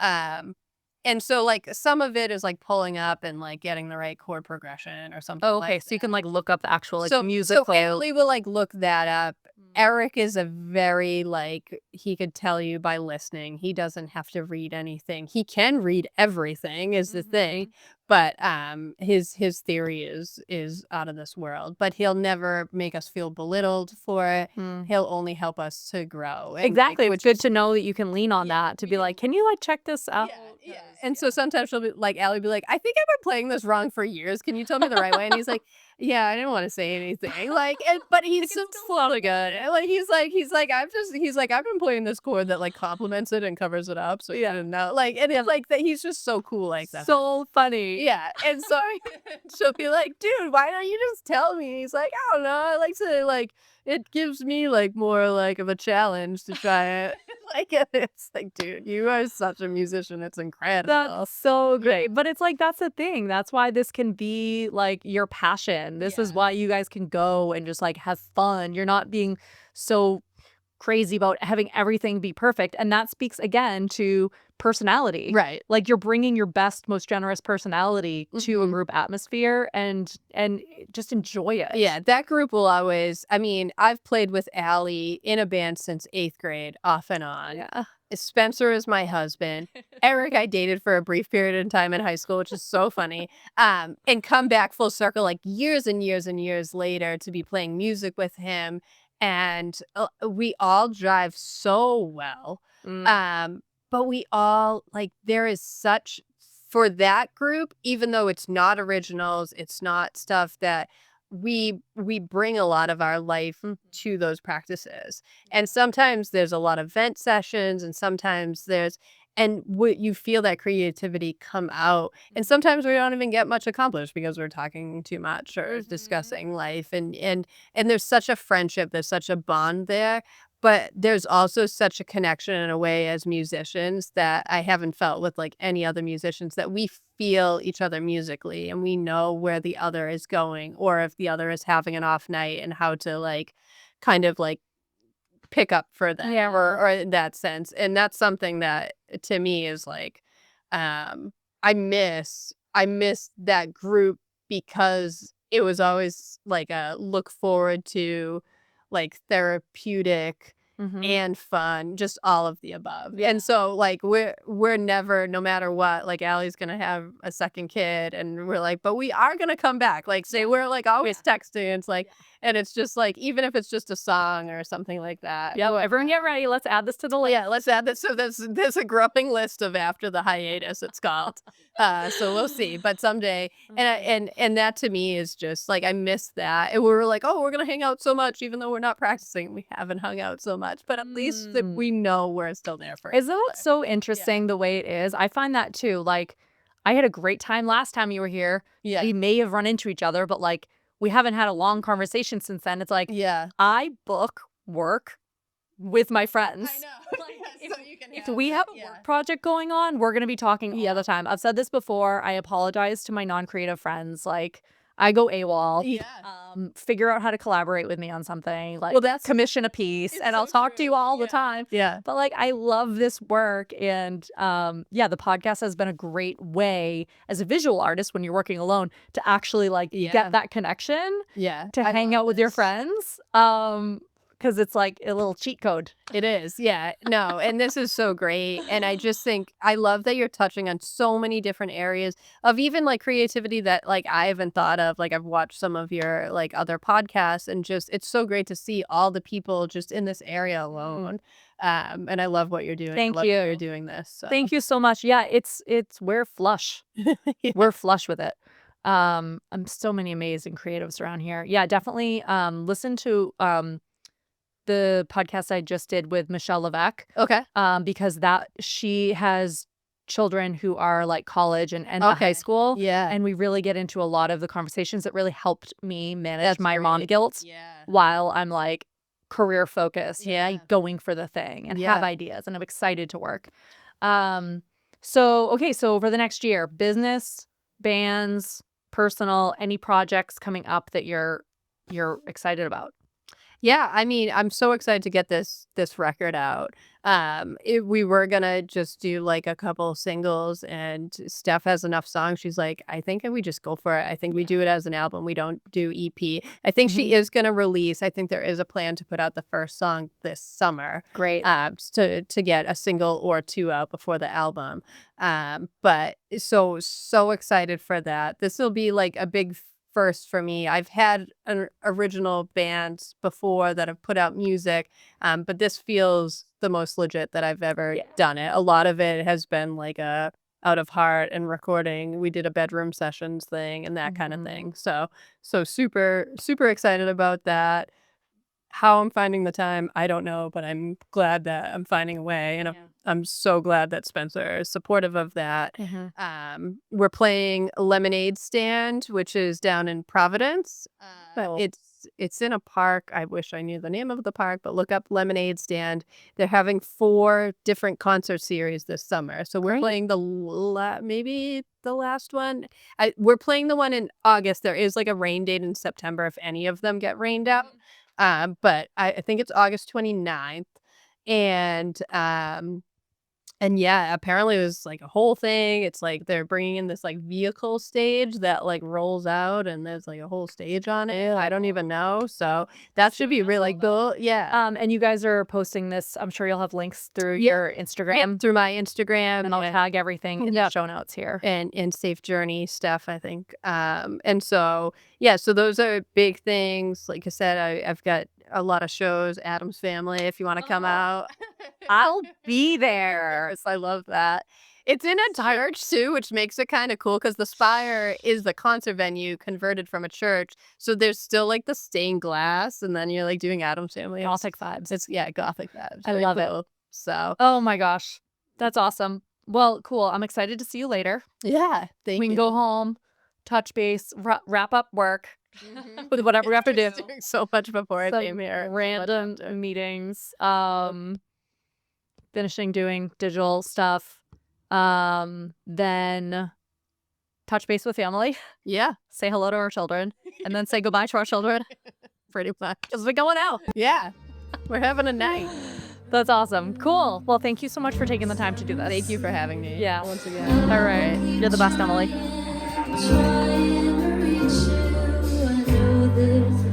like some of it is like pulling up and like getting the right chord progression or something. Oh, okay. Like So you can like look up the actual like so music. so Haley will like look that up. Eric is a very like he could tell you by listening. He doesn't have to read anything. He can read everything is the thing. But his theory is out of this world. But he'll never make us feel belittled for it. He'll only help us to grow. And, Exactly. Like, It's good to know that you can lean on that to be like, can you like check this out? yeah. And so sometimes she'll be like, Allie be like, I think I've been playing this wrong for years. Can you tell me the right way? And he's like, yeah, I didn't want to say anything. Like, but he's still good. And like, he's like, I've been playing this chord that like complements it and covers it up. So yeah, no, like, and it's like that. He's just so cool like that. So funny. Yeah. And so she'll be like, dude, why don't you just tell me? He's like, I don't know. I like to like, it gives me like more like of a challenge to try it. Like it's like, dude, you are such a musician. It's incredible. That's so great. But it's like, that's the thing. That's why this can be like your passion. This is why you guys can go and just like have fun. You're not being so crazy about having everything be perfect. And that speaks again to personality. Right. Like you're bringing your best, most generous personality to a group atmosphere and just enjoy it. Yeah, that group will always, I mean, I've played with Allie in a band since 8th grade, off and on. Yeah. Spencer is my husband. Eric, I dated for a brief period of time in high school, which is so funny. And come back full circle like years and years and years later to be playing music with him. And we all drive so well. But we all like there is such for that group, even though it's not originals, it's not stuff that we bring a lot of our life to those practices. And sometimes there's a lot of vent sessions and sometimes there's and you feel that creativity come out. And sometimes we don't even get much accomplished because we're talking too much or discussing life and there's such a friendship, there's such a bond there. But there's also such a connection in a way as musicians that I haven't felt with like any other musicians that we feel each other musically and we know where the other is going or if the other is having an off night and how to like kind of like pick up for them or in that sense. And that's something that to me is like I miss that group because it was always like a look forward to like therapeutic and fun, just all of the above. And so like we're never, no matter what, like Allie's gonna have a second kid and we're like, but we are gonna come back. Like say we're like always texting. It's like and it's just like even if it's just a song or something like that. Yeah, everyone get ready. Let's add this to the list. Yeah, let's add this. So there's a growing list of after the hiatus, it's called. So we'll see. But someday and that to me is just like I miss that. And we were like, oh, we're gonna hang out so much, even though we're not practicing. We haven't hung out so much. much, but at least that we know we're still there for Isn't it so interesting the way it is? I find that too. Like, I had a great time last time you were here. Yeah. We may have run into each other, but like, we haven't had a long conversation since then. It's like, Yeah. I book work with my friends. I know. If we have a work project going on, we're going to be talking all the time. I've said this before. I apologize to my non-creative friends. Like, I go AWOL. Yeah. Figure out how to collaborate with me on something. Like, Well, that's- commission a piece, it's and so I'll talk to true. you all the Yeah. time. Yeah. But like, I love this work, and the podcast has been a great way as a visual artist when you're working alone to actually like get that connection. Yeah. To hang out with your friends. Because it's like a little cheat code. It is. Yeah. No. And this is so great. And I just think I love that you're touching on so many different areas of even like creativity that like I haven't thought of. Like I've watched some of your like other podcasts, and just it's so great to see all the people just in this area alone. And I love what you're doing. Thank I love you. that you're doing this. So. Thank you so much. Yeah, it's we're flush. Yeah. We're flush with it. So many amazing creatives around here. Yeah, definitely listen to the podcast I just did with Michelle Levesque. Okay. Because she has children who are like college and high school. Yeah. And we really get into a lot of the conversations that really helped me manage my great. mom guilt while I'm like career focused, going for the thing and have ideas, and I'm excited to work. So over the next year, business, bands, personal, any projects coming up that you're excited about? Yeah, I mean, I'm so excited to get this record out. We were gonna just do like a couple singles, and Steph has enough songs. She's like, I think we just go for it. I think we do it as an album. We don't do EP. I think she is gonna release. I think there is a plan to put out the first song this summer. Great. To get a single or two out before the album. But so excited for that. This will be like a big first for me. I've had an original band before that have put out music, but this feels the most legit that I've ever done it. A lot of it has been like a out of heart and recording. We did a bedroom sessions thing and that kind of thing. So super excited about that. How I'm finding the time, I don't know, but I'm glad that I'm finding a way, and I'm so glad that Spencer is supportive of that. We're playing Lemonade Stand, which is down in Providence. It's in a park. I wish I knew the name of the park, but look up Lemonade Stand. They're having 4 different concert series this summer. So we're playing maybe the last one. We're playing the one in August. There is like a rain date in September if any of them get rained out. But I think it's August 29th. And yeah, apparently it was like a whole thing. It's like they're bringing in this like vehicle stage that like rolls out, and there's like a whole stage on it. I don't even know. So that should be really cool. Yeah. And you guys are posting this. I'm sure you'll have links through your Instagram. Through my Instagram. And I'll tag everything in the show notes here. And Safe Journey stuff, I think. And so, so those are big things. Like I said, I've got a lot of shows. Adam's Family, if you want to come out. I'll be there. I love that. It's in a church too, which makes it kind of cool because the Spire is the concert venue converted from a church. So there's still like the stained glass, and then you're like doing Adam's Family. Gothic vibes. It's gothic vibes. I love it. So. Oh my gosh. That's awesome. Well, cool. I'm excited to see you later. Yeah. We can go home, touch base, wrap up work. With whatever we have to do. Doing so much before I came here. Random meetings. Finishing doing digital stuff. Then touch base with family. Yeah. Say hello to our children. And then say goodbye to our children. Pretty much. Because we're going out. Yeah. We're having a night. That's awesome. Cool. Well, thank you so much for taking the time to do this. Thank you for having me. Yeah. Once again. All right. You're the best, Emily. Trying to reach you, I know this